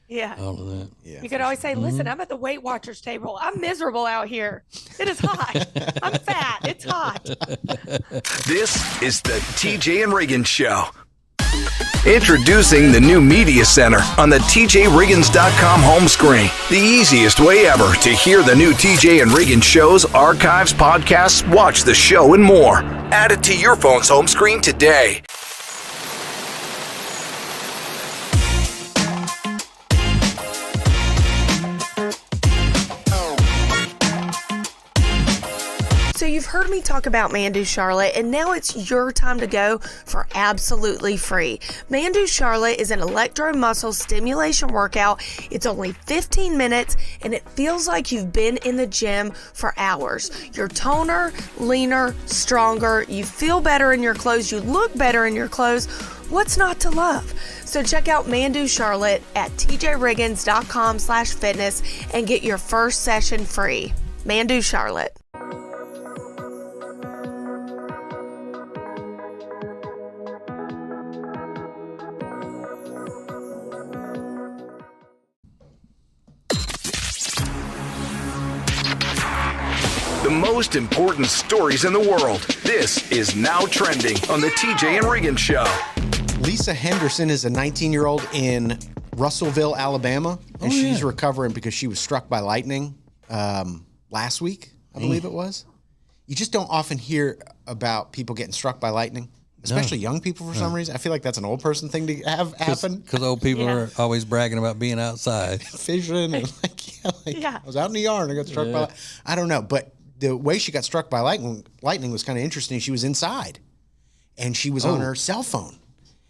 Yeah. all of that. Yeah. You could always say, listen, I'm at the Weight Watchers table. I'm miserable out here. It is hot. I'm fat. It's hot. This is the TJ and Riggins Show. Introducing the new Media Center on the TJRiggins.com home screen. The easiest way ever to hear the new TJ and Riggins shows, archives, podcasts, watch the show, and more. Add it to your phone's home screen today. So you've heard me talk about Mandu Charlotte, and now it's your time to go for absolutely free. Mandu Charlotte is an electromuscle stimulation workout. It's only 15 minutes, and it feels like you've been in the gym for hours. You're toner, leaner, stronger. You feel better in your clothes. You look better in your clothes. What's not to love? So check out Mandu Charlotte at tjriggins.com/fitness and get your first session free. Mandu Charlotte. The most important stories in the world. This is Now Trending on the TJ and Riggins Show. Lisa Henderson is a 19-year-old in Russellville, Alabama, and she's recovering because she was struck by lightning last week, I believe it was. You just don't often hear about people getting struck by lightning, especially young people for some reason. I feel like that's an old person thing to have happen. Because old people are always bragging about being outside. Fishing and I was out in the yard and I got struck by lightning. I don't know, but the way she got struck by lightning was kind of interesting. She was inside, and she was on her cell phone.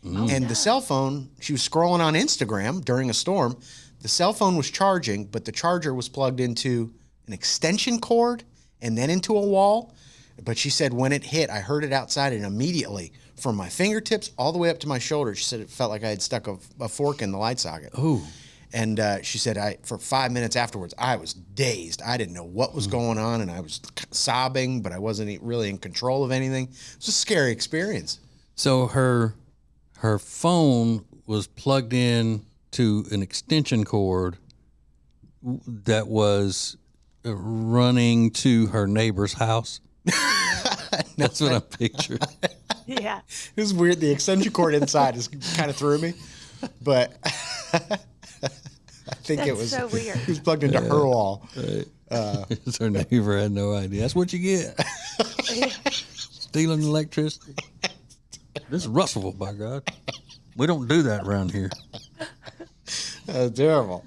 And the cell phone, she was scrolling on Instagram during a storm. The cell phone was charging, but the charger was plugged into an extension cord and then into a wall. But she said when it hit, I heard it outside, and immediately from my fingertips all the way up to my shoulder, she said it felt like I had stuck a fork in the light socket. Ooh. And she said, for 5 minutes afterwards, I was dazed. I didn't know what was going on, and I was sobbing, but I wasn't really in control of anything. It was a scary experience. So her phone was plugged in to an extension cord that was running to her neighbor's house. That's what I'm picturing. Yeah. It was weird. The extension cord inside kind of threw me, but I think it was so weird. It was plugged into her wall. Right. Her neighbor had no idea. That's what you get. Stealing electricity. This is Russellville, by God. We don't do that around here. That's terrible.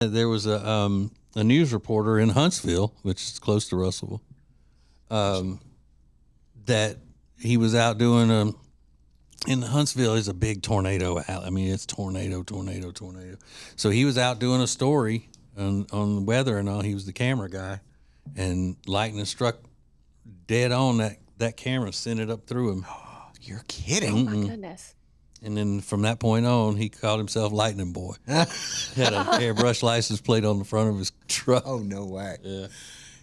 There was a news reporter in Huntsville, which is close to Russellville, that he was out doing in Huntsville is a big tornado. I mean, it's tornado. So he was out doing a story on the weather and all. He was the camera guy, and lightning struck dead on that camera, sent it up through him. You're kidding. Oh my goodness. And then from that point on, he called himself Lightning Boy. Had an airbrush license plate on the front of his truck. Oh, no way. Yeah.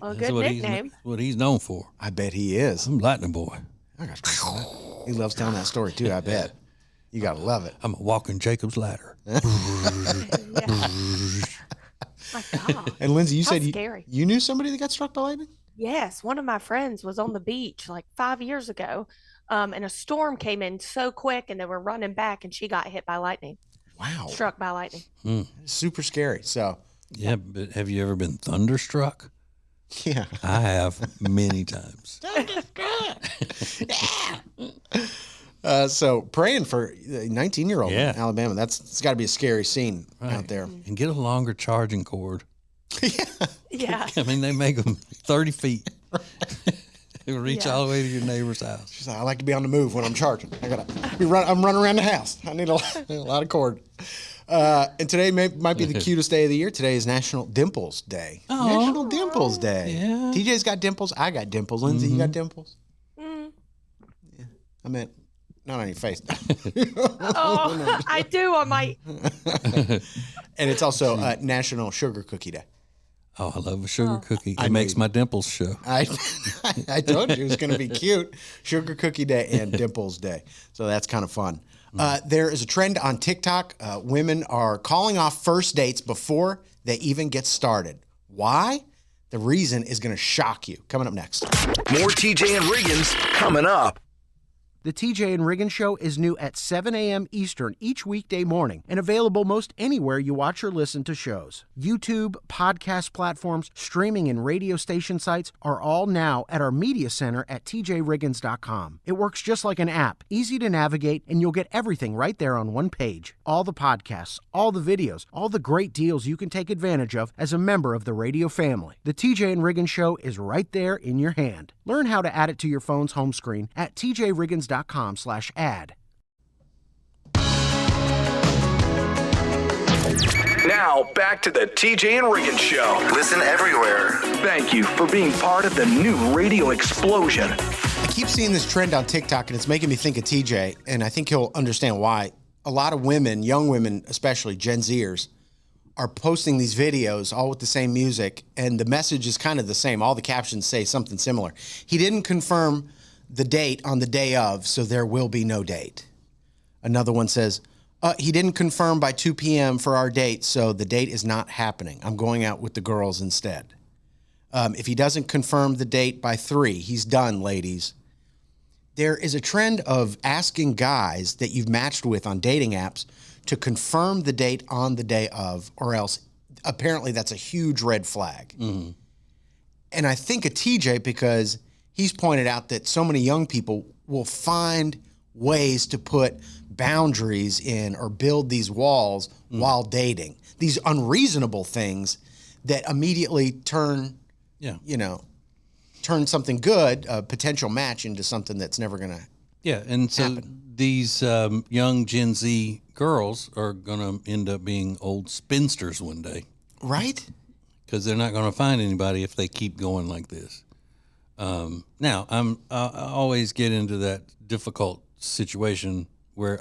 Well, That's good nickname. what he's known for. I bet he is. I'm Lightning Boy. I got he loves telling that story too, I bet. You got to love it. I'm a walking Jacob's ladder. My God. And Lindsay, you How said scary. you knew somebody that got struck by lightning? Yes, one of my friends was on the beach like 5 years ago, and a storm came in so quick, and they were running back, and she got hit by lightning. Wow. Struck by lightning. Super scary. So, Yeah, but have you ever been thunderstruck? yeah. I have many times. So praying for a 19-year-old Yeah. in Alabama. It's got to be a scary scene out there. And get a longer charging cord. Yeah. I mean, they make them 30 feet. It will reach all the way to your neighbor's house. She's like, I like to be on the move when I'm charging. I'm running around the house. I need a lot of cord. And today might be the cutest day of the year. Today is National Dimples Day. National Dimples Day. Yeah. TJ's got dimples. I got dimples. Lindsay, you got dimples? Yeah. I meant not on your face. Oh, I do on my. And it's also National Sugar Cookie Day. Oh, I love a sugar cookie. I It makes knew- my dimples show. I told you it was going to be cute. Sugar Cookie Day and Dimples Day. So that's kind of fun. There is a trend on TikTok. Women are calling off first dates before they even get started. Why? The reason is going to shock you. Coming up next. More TJ and Riggins coming up. The TJ and Riggins Show is new at 7 a.m. Eastern each weekday morning and available most anywhere you watch or listen to shows. YouTube, podcast platforms, streaming, and radio station sites are all now at our media center at tjriggins.com. It works just like an app, easy to navigate, and you'll get everything right there on one page. All the podcasts, all the videos, all the great deals you can take advantage of as a member of the radio family. The TJ and Riggins Show is right there in your hand. Learn how to add it to your phone's home screen at tjriggins.com/ad. Now, back to the TJ and Riggins Show. Listen everywhere. Thank you for being part of the new radio explosion. I keep seeing this trend on TikTok, and it's making me think of TJ, and I think he'll understand why. A lot of women, young women, especially Gen Zers, are posting these videos all with the same music, and the message is kind of the same. All the captions say something similar. He didn't confirm the date on the day of, so there will be no date. Another one says, he didn't confirm by 2 p.m. for our date, so the date is not happening. I'm going out with the girls instead. If he doesn't confirm the date by 3, he's done, ladies. There is a trend of asking guys that you've matched with on dating apps to confirm the date on the day of, or else apparently that's a huge red flag. Mm-hmm. And I think of TJ because he's pointed out that so many young people will find ways to put boundaries in or build these walls while dating. These unreasonable things that immediately turn something good, a potential match, into something that's never going to And so happen. these young Gen Z girls are going to end up being old spinsters one day. Right? Because they're not going to find anybody if they keep going like this. Now, I always get into that difficult situation where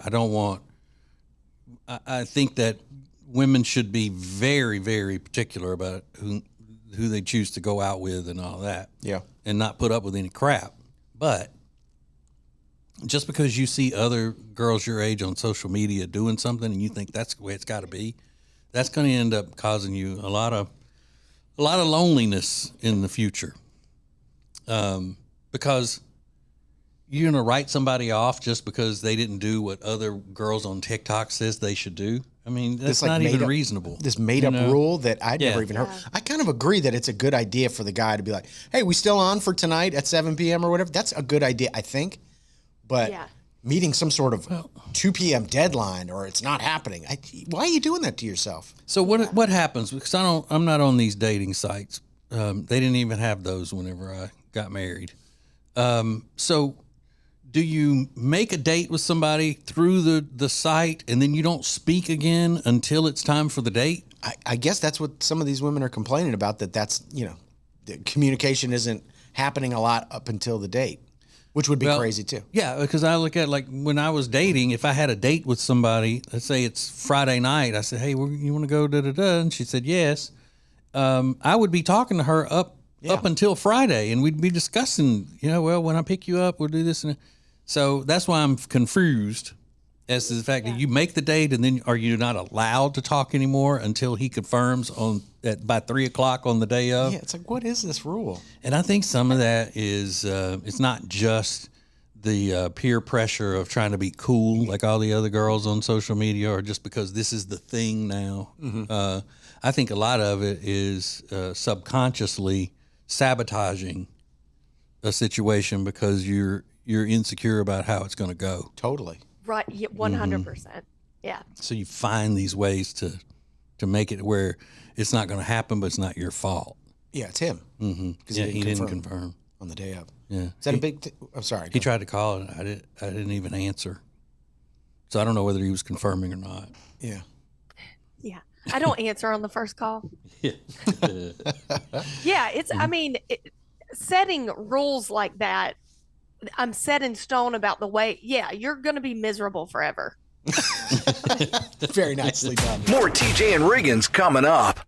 I think that women should be very, very particular about who they choose to go out with and all that. Yeah. And not put up with any crap. But just because you see other girls your age on social media doing something and you think that's the way it's got to be, that's going to end up causing you a lot of loneliness in the future. Because you're going to write somebody off just because they didn't do what other girls on TikTok says they should do. I mean, that's not even reasonable. This made-up rule that I'd never even heard. I kind of agree that it's a good idea for the guy to be like, hey, we still on for tonight at 7 p.m. or whatever? That's a good idea, I think. But meeting some sort of 2 p.m. deadline or it's not happening, why are you doing that to yourself? So what happens? Because I'm not on these dating sites. They didn't even have those whenever I got married. So do you make a date with somebody through the site and then you don't speak again until it's time for the date? I guess that's what some of these women are complaining about, that's, the communication isn't happening a lot up until the date, which would be crazy too. Yeah, because I look at like when I was dating, if I had a date with somebody, let's say it's Friday night, I said, hey, you want to go da-da-da? And she said, yes. I would be talking to her up until Friday, and we'd be discussing, well, when I pick you up, we'll do this. And so that's why I'm confused as to the fact that you make the date, and then are you not allowed to talk anymore until he confirms by 3:00 on the day of? Yeah, it's like, what is this rule? And I think some of that is it's not just the peer pressure of trying to be cool like all the other girls on social media, or just because this is the thing now. Mm-hmm. I think a lot of it is subconsciously sabotaging a situation because you're insecure about how it's going to go. Totally. Right. 100%. Yeah. So you find these ways to make it where it's not going to happen, but it's not your fault. Yeah, it's him. Mm-hmm. Yeah, he didn't confirm on the day of. Yeah. Is that a big? I'm sorry. He tried to call it. I didn't even answer. So I don't know whether he was confirming or not. Yeah. Yeah. I don't answer on the first call. Yeah. Yeah. It's. I mean, setting rules like that. I'm set in stone about the way. Yeah, you're going to be miserable forever. Very nicely done. More TJ and Riggins coming up.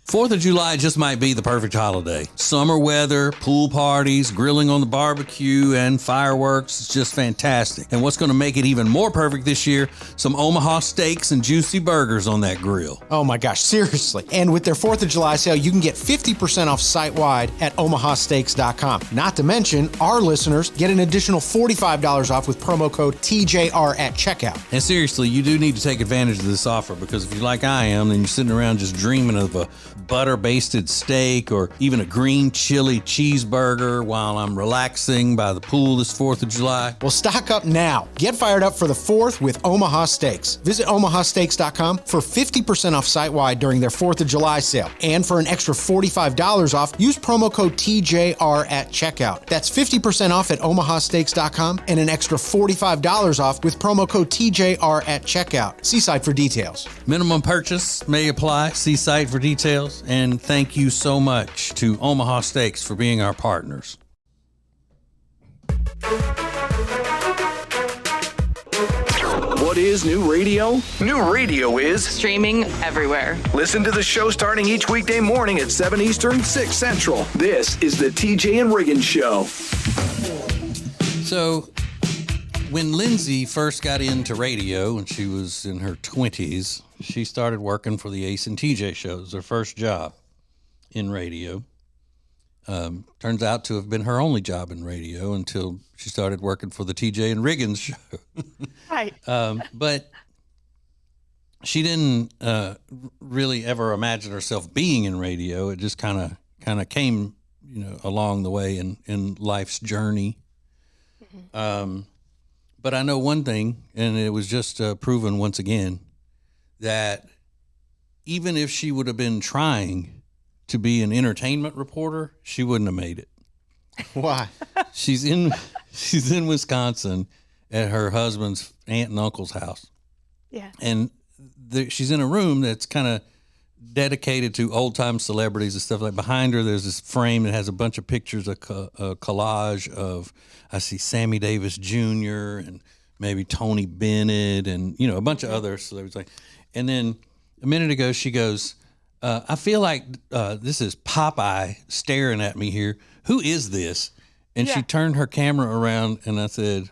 4th of July just might be the perfect holiday. Summer weather, pool parties, grilling on the barbecue, and fireworks. It's just fantastic. And what's going to make it even more perfect this year, some Omaha steaks and juicy burgers on that grill. Oh my gosh, seriously. And with their 4th of July sale, you can get 50% off site-wide at omahasteaks.com. Not to mention, our listeners get an additional $45 off with promo code TJR at checkout. And seriously, you do need to take advantage of this offer, because if you're like I am, then you're sitting around just dreaming of a butter-basted steak or even a green chili cheeseburger while I'm relaxing by the pool this 4th of July. Well, stock up now. Get fired up for the 4th with Omaha Steaks. Visit omahasteaks.com for 50% off site-wide during their 4th of July sale. And for an extra $45 off, use promo code TJR at checkout. That's 50% off at omahasteaks.com and an extra $45 off with promo code TJR at checkout. See site for details. Minimum purchase may apply. See site for details. And thank you so much to Omaha Steaks for being our partners. What is new radio? New radio is streaming everywhere. Listen to the show starting each weekday morning at 7 Eastern, 6 Central. This is the TJ and Riggins Show. So, when Lindsay first got into radio, when she was in her 20s, she started working for the Ace and TJ shows, her first job in radio. Turns out to have been her only job in radio until she started working for the TJ and Riggins show. Right. But she didn't really ever imagine herself being in radio. It just kind of came, along the way in life's journey. Mm-hmm. But I know one thing, and it was just proven once again, that even if she would have been trying to be an entertainment reporter, she wouldn't have made it. Why? She's in Wisconsin at her husband's aunt and uncle's house. Yeah. And she's in a room that's kind of dedicated to old time celebrities and stuff. Like behind her, there's this frame that has a bunch of pictures, a collage of, I see Sammy Davis Jr. and maybe Tony Bennett and, a bunch of other celebrities. And then a minute ago, she goes, I feel like this is Popeye staring at me here. Who is this? And she turned her camera around, and I said,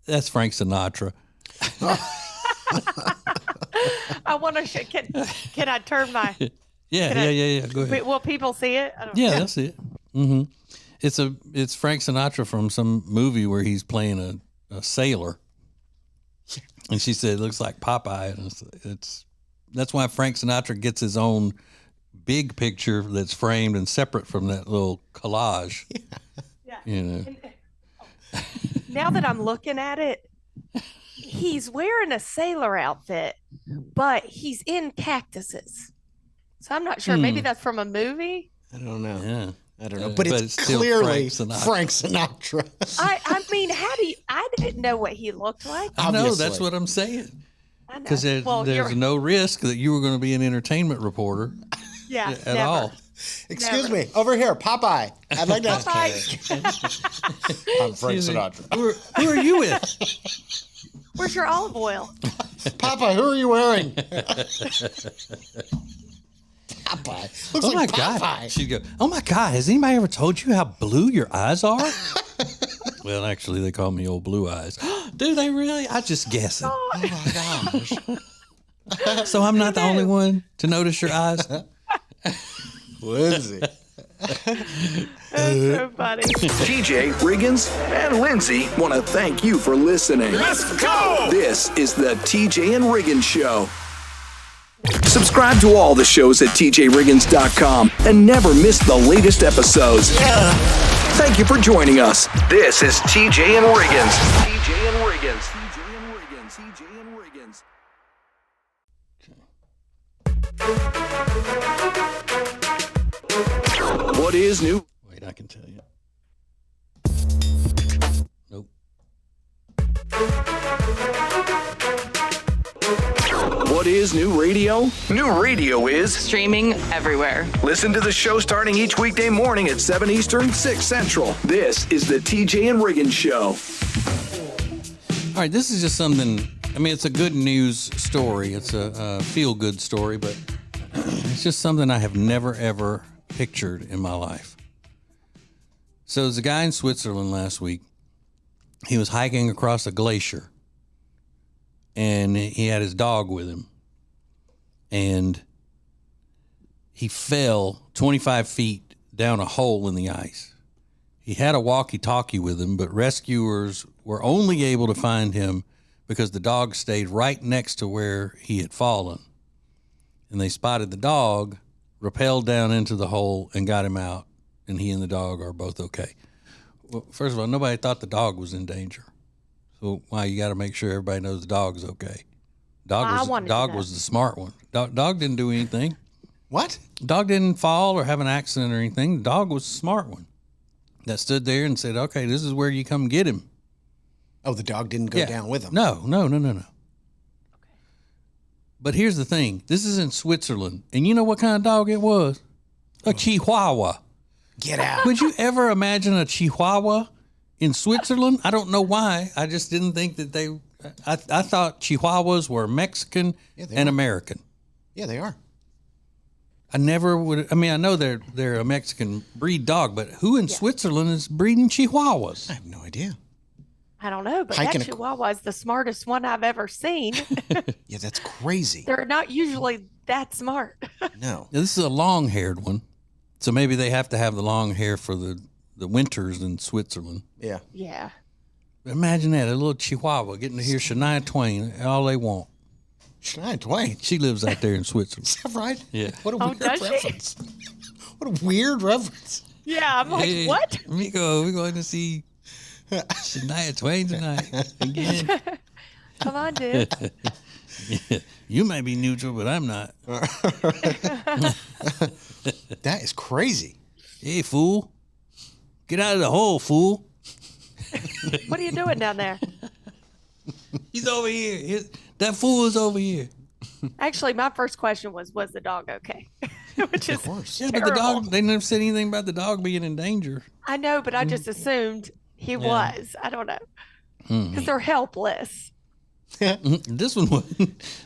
that's Frank Sinatra. I want to. Can I turn my? Yeah. Go ahead. Will people see it? They'll see it. Mm-hmm. It's Frank Sinatra from some movie where he's playing a sailor. And she said, it looks like Popeye. And that's why Frank Sinatra gets his own big picture that's framed and separate from that little collage. Yeah. Now that I'm looking at it, he's wearing a sailor outfit, but he's in cactuses. So I'm not sure. Maybe that's from a movie. I don't know. Yeah. I don't know, but it's still clearly Frank Sinatra. I mean, I didn't know what he looked like. I know, that's what I'm saying. I know. Because there's no risk that you were going to be an entertainment reporter at all. Excuse me, over here, Popeye. I'd like to ask I'm Frank Sinatra. Who are you with? Where's your olive oil? Popeye, who are you wearing? Popeye. Looks like Popeye. God. She'd go, oh my God, has anybody ever told you how blue your eyes are? Well, actually, they call me old blue eyes. Do they really? I just guessing. Oh my gosh. So I'm not the only one to notice your eyes? Lindsay. That's so funny. TJ Riggins and Lindsay want to thank you for listening. Let's go! This is the TJ and Riggins Show. Subscribe to all the shows at tjriggins.com and never miss the latest episodes. Thank you for joining us. This is TJ and Riggins. TJ and Riggins. TJ and Riggins. TJ and Riggins. What is new? Wait, I can tell you. Nope. What is new radio? New radio is streaming everywhere. Listen to the show starting each weekday morning at 7 Eastern, 6 Central. This is the TJ and Riggins Show. All right, this is just something, I mean, it's a good news story. It's a feel-good story, but it's just something I have never, ever pictured in my life. So there's a guy in Switzerland last week. He was hiking across a glacier, and he had his dog with him. And he fell 25 feet down a hole in the ice. He had a walkie-talkie with him, but rescuers were only able to find him because the dog stayed right next to where he had fallen. And they spotted the dog, rappelled down into the hole, and got him out. And he and the dog are both okay. Well, first of all, nobody thought the dog was in danger. So why you got to make sure everybody knows the dog's okay. Dog was the smart one. Dog didn't do anything. What? Dog didn't fall or have an accident or anything. The dog was the smart one that stood there and said, okay, this is where you come get him. Oh, the dog didn't go down with him? No. Okay. But here's the thing. This is in Switzerland. And you know what kind of dog it was? A Chihuahua. Get out. Would you ever imagine a Chihuahua in Switzerland? I don't know why. I just didn't think that they... I thought Chihuahuas were Mexican and American. Yeah, they are. I never would... I mean, I know they're a Mexican breed dog, but who in Switzerland is breeding Chihuahuas? I have no idea. I don't know, but that Chihuahua is the smartest one I've ever seen. Yeah, that's crazy. They're not usually that smart. No. Now, this is a long-haired one, so maybe they have to have the long hair for the winters in Switzerland. Yeah. Yeah. Imagine that, a little Chihuahua getting to hear Shania Twain all they want. Shania Twain? She lives out there in Switzerland. Is that right? Yeah. What a weird reference. What a weird reference. Yeah, I'm like, Hey, what? we're going to see Shania Twain tonight again. Come on, dude. Yeah. You may be neutral, but I'm not. That is crazy. Hey, fool. Get out of the hole, fool. What are you doing down there? He's over here. That fool is over here. Actually, my first question was the dog okay? Which is Of course. Yeah, but the dog, they never said anything about the dog being in danger. I know, but I just assumed he was. I don't know. Because they're helpless. This one was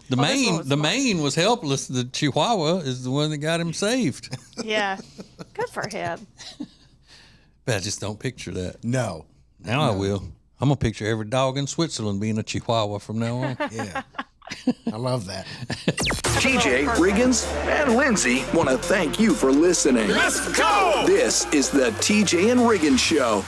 the Maine was helpless. The Chihuahua is the one that got him saved. Yeah. Good for him. But I just don't picture that. No. Now I will. I'm gonna picture every dog in Switzerland being a Chihuahua from now on. Yeah. I love that. TJ Riggins and Lindsay want to thank you for listening. Let's go! This is the TJ and Riggins Show.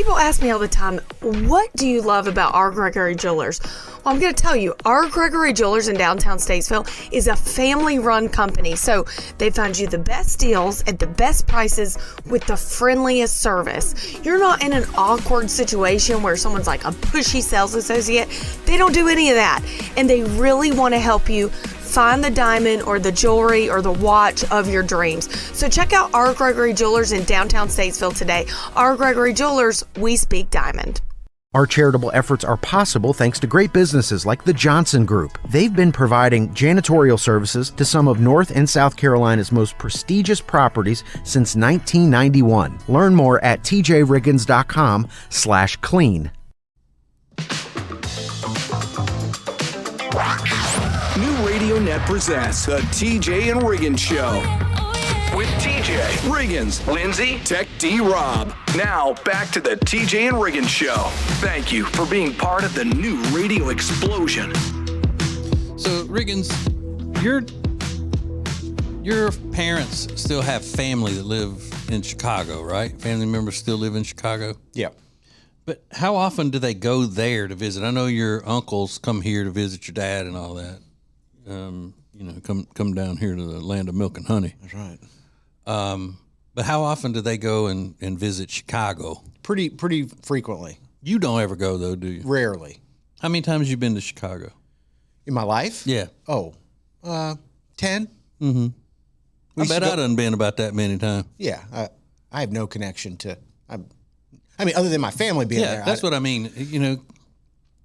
People ask me all the time, what do you love about R. Gregory Jewelers? Well, I'm going to tell you, R. Gregory Jewelers in downtown Statesville is a family-run company. So they find you the best deals at the best prices with the friendliest service. You're not in an awkward situation where someone's like a pushy sales associate. They don't do any of that. And they really want to help you find the diamond or the jewelry or the watch of your dreams. So check out R. Gregory Jewelers in downtown Statesville today. R. Gregory Jewelers, we speak diamond. Our charitable efforts are possible thanks to great businesses like the Johnson Group. They've been providing janitorial services to some of North and South Carolina's most prestigious properties since 1991. Learn more at tjriggins.com/clean. New Radio Net presents the TJ and Riggins Show. With TJ, Riggins, Lindsay, Tech D Rob. Now, back to the TJ and Riggins Show. Thank you for being part of the new radio explosion. So, Riggins, your parents still have family that live in Chicago, right? Family members still live in Chicago? Yeah. But how often do they go there to visit? I know your uncles come here to visit your dad and all that. Come down here to the land of milk and honey. That's right. But how often do they go and visit Chicago? Pretty frequently. You don't ever go, though, do you? Rarely. How many times have you been to Chicago? In my life? Yeah. 10. Mm-hmm. I bet I done been about that many times. Yeah. I have no connection to... other than my family being there. Yeah, that's what I mean. You know,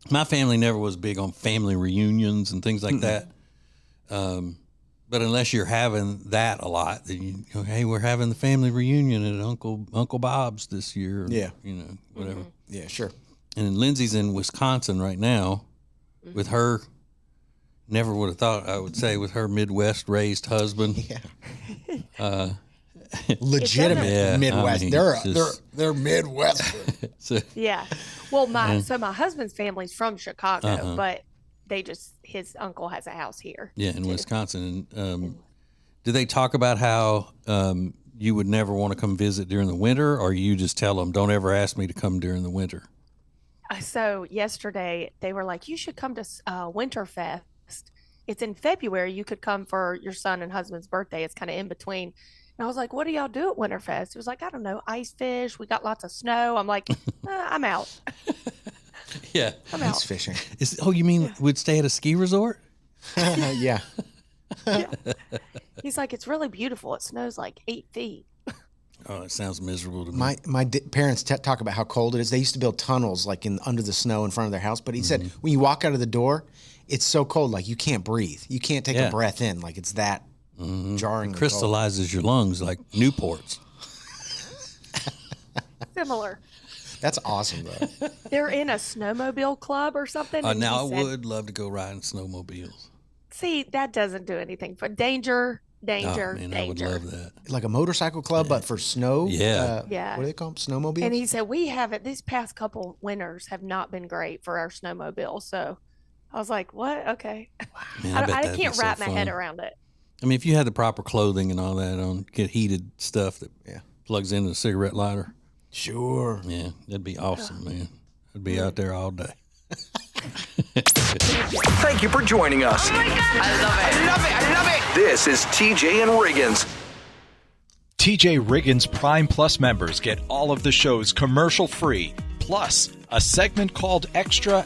my family never was big on family reunions and things like that. But unless you're having that a lot, then you go, hey, we're having the family reunion at Uncle Bob's this year. Or, whatever. Mm-hmm. Yeah, sure. And Lindsay's in Wisconsin right now with her, never would have thought, I would say, with her Midwest raised husband. Yeah. Legitimate Midwest. They're Midwestern. Yeah. Well, my husband's family's from Chicago, but his uncle has a house here. Yeah, in Wisconsin. Do they talk about how you would never want to come visit during the winter, or you just tell them, don't ever ask me to come during the winter? So yesterday they were like, you should come to Winterfest. It's in February. You could come for your son and husband's birthday. It's kind of in between. And I was like, what do y'all do at Winterfest? He was like, I don't know, ice fish. We got lots of snow. I'm like, I'm out. Yeah. I'm out. Ice fishing. You mean we'd stay at a ski resort? Yeah. He's like, it's really beautiful. It snows like 8 feet. Oh, it sounds miserable to me. My parents talk about how cold it is. They used to build tunnels like under the snow in front of their house. But he said when you walk out of the door, it's so cold, like you can't breathe. You can't take a breath in. Like it's that jarring. It crystallizes your lungs like Newports. Similar. That's awesome, though. They're in a snowmobile club or something. Now I would love to go riding snowmobiles. See, that doesn't do anything for danger. Oh, man, I would love that. Like a motorcycle club, but for snow? Yeah. Yeah. What do they call them? Snowmobiles? And he said, we haven't, these past couple winters have not been great for our snowmobile. So I was like, what? Okay. Man, I can't wrap my head around it. I mean, if you had the proper clothing and all that on, get heated stuff that plugs into a cigarette lighter. Sure. Yeah, that'd be awesome, man. I'd be out there all day. Thank you for joining us. Oh my God. I love it. This is TJ and Riggins. TJ Riggins Prime Plus members get all of the shows commercial free, plus a segment called Extra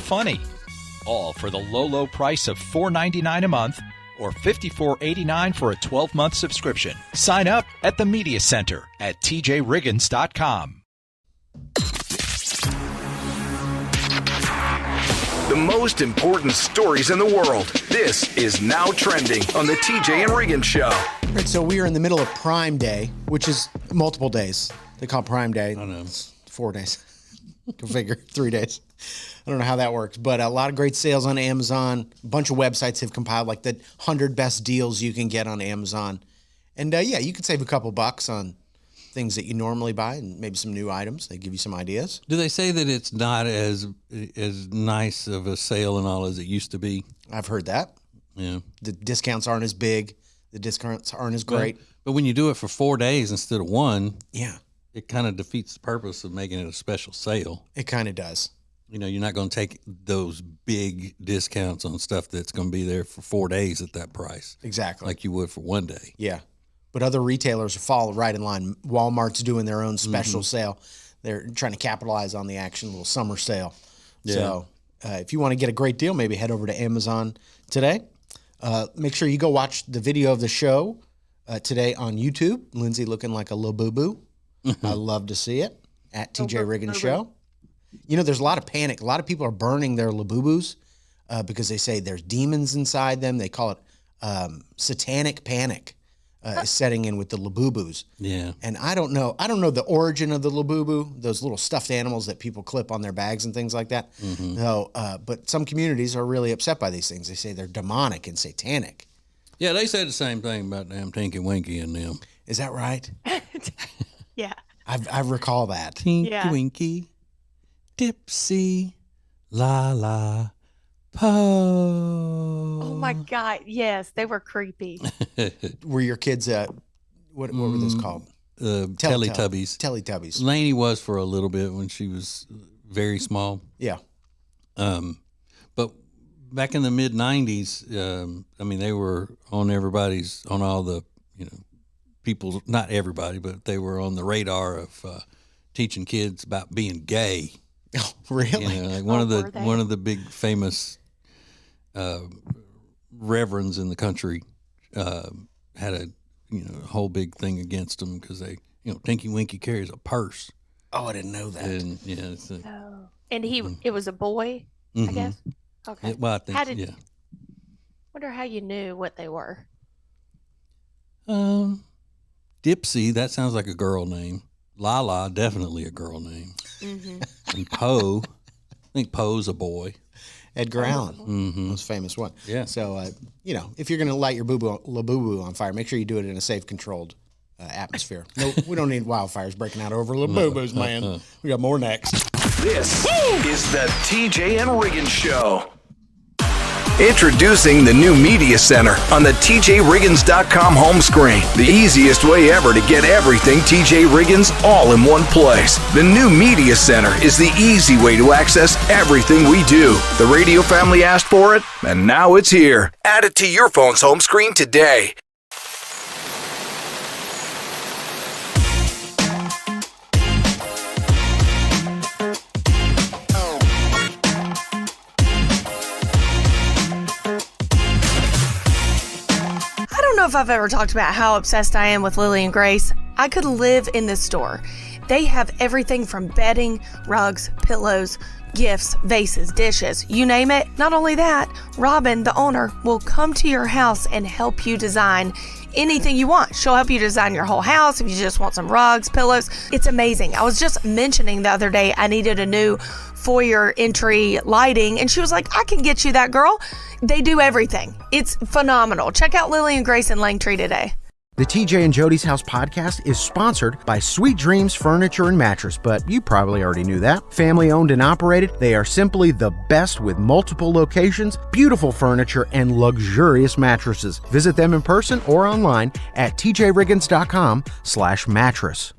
Funny. All for the low price of $4.99 a month or $54.89 for a 12-month subscription. Sign up at the Media Center at tjriggins.com. The most important stories in the world. This is Now Trending on the TJ and Riggins Show. All right, so we are in the middle of Prime Day, which is multiple days. They call it Prime Day. I know. It's 4 days. Go figure, 3 days. I don't know how that works, but a lot of great sales on Amazon. A bunch of websites have compiled like the 100 best deals you can get on Amazon. And you could save a couple bucks on things that you normally buy and maybe some new items. They give you some ideas. Do they say that it's not as nice of a sale and all as it used to be? I've heard that. Yeah. The discounts aren't as big. The discounts aren't as great. But when you do it for 4 days instead of one, yeah, it kind of defeats the purpose of making it a special sale. It kind of does. You know, you're not going to take those big discounts on stuff that's going to be there for 4 days at that price. Exactly. Like you would for 1 day. Yeah. But other retailers fall right in line. Walmart's doing their own special sale. They're trying to capitalize on the action, little summer sale. Yeah. So if you want to get a great deal, maybe head over to Amazon today. Make sure you go watch the video of the show today on YouTube. Lindsay looking like a little boo-boo. I love to see it. At TJ Riggins Show. You know, there's a lot of panic. A lot of people are burning their Labubus because they say there's demons inside them. They call it satanic panic is setting in with the Labubus. Yeah. And I don't know the origin of the Labubu, those little stuffed animals that people clip on their bags and things like that. So, but some communities are really upset by these things. They say they're demonic and satanic. Yeah, they said the same thing about damn Tinky Winky and them. Is that right? Yeah. I recall that. Tinky Yeah. Winky, Dipsy, La La, Po. Oh my God. Yes, they were creepy. Were your kids what were those called? Teletubbies. Teletubbies. Lainey was for a little bit when she was very small. Yeah. But back in the mid '90s, I mean, they were on all the, people, not everybody, but they were on the radar of teaching kids about being gay. Oh, really? Like were they? one of the big famous reverends in the country had a whole big thing against them because they, Tinky Winky carries a purse. Oh, I didn't know that. And And it was a boy, I guess. Okay. well, I think yeah. Wonder how you knew what they were. Dipsy, that sounds like a girl name. Lala, definitely a girl name. And Poe, I think Poe's a boy. Edgar Allan, most famous one. Yeah. So, if you're going to light your Labubu on fire, make sure you do it in a safe, controlled atmosphere. No, we don't need wildfires breaking out over Labubus, man. We got more next. This is the TJ and Riggins Show. Introducing the new Media Center on the TJRiggins.com home screen. The easiest way ever to get everything TJ Riggins all in one place. The new Media Center is the easy way to access everything we do. The radio family asked for it, and now it's here. Add it to your phone's home screen today. I don't know if I've ever talked about how obsessed I am with Lily and Grace. I could live in this store. They have everything from bedding, rugs, pillows, gifts, vases, dishes, you name it. Not only that, Robin, the owner, will come to your house and help you design anything you want. She'll help you design your whole house if you just want some rugs, pillows. It's amazing. I was just mentioning the other day I needed a new foyer entry lighting, and she was like, I can get you that, girl. They do everything. It's phenomenal. Check out Lily and Grace in Langtree today. The TJ and Jody's House podcast is sponsored by Sweet Dreams Furniture and Mattress, but you probably already knew that. Family owned and operated, they are simply the best with multiple locations, beautiful furniture, and luxurious mattresses. Visit them in person or online at tjriggins.com/mattress.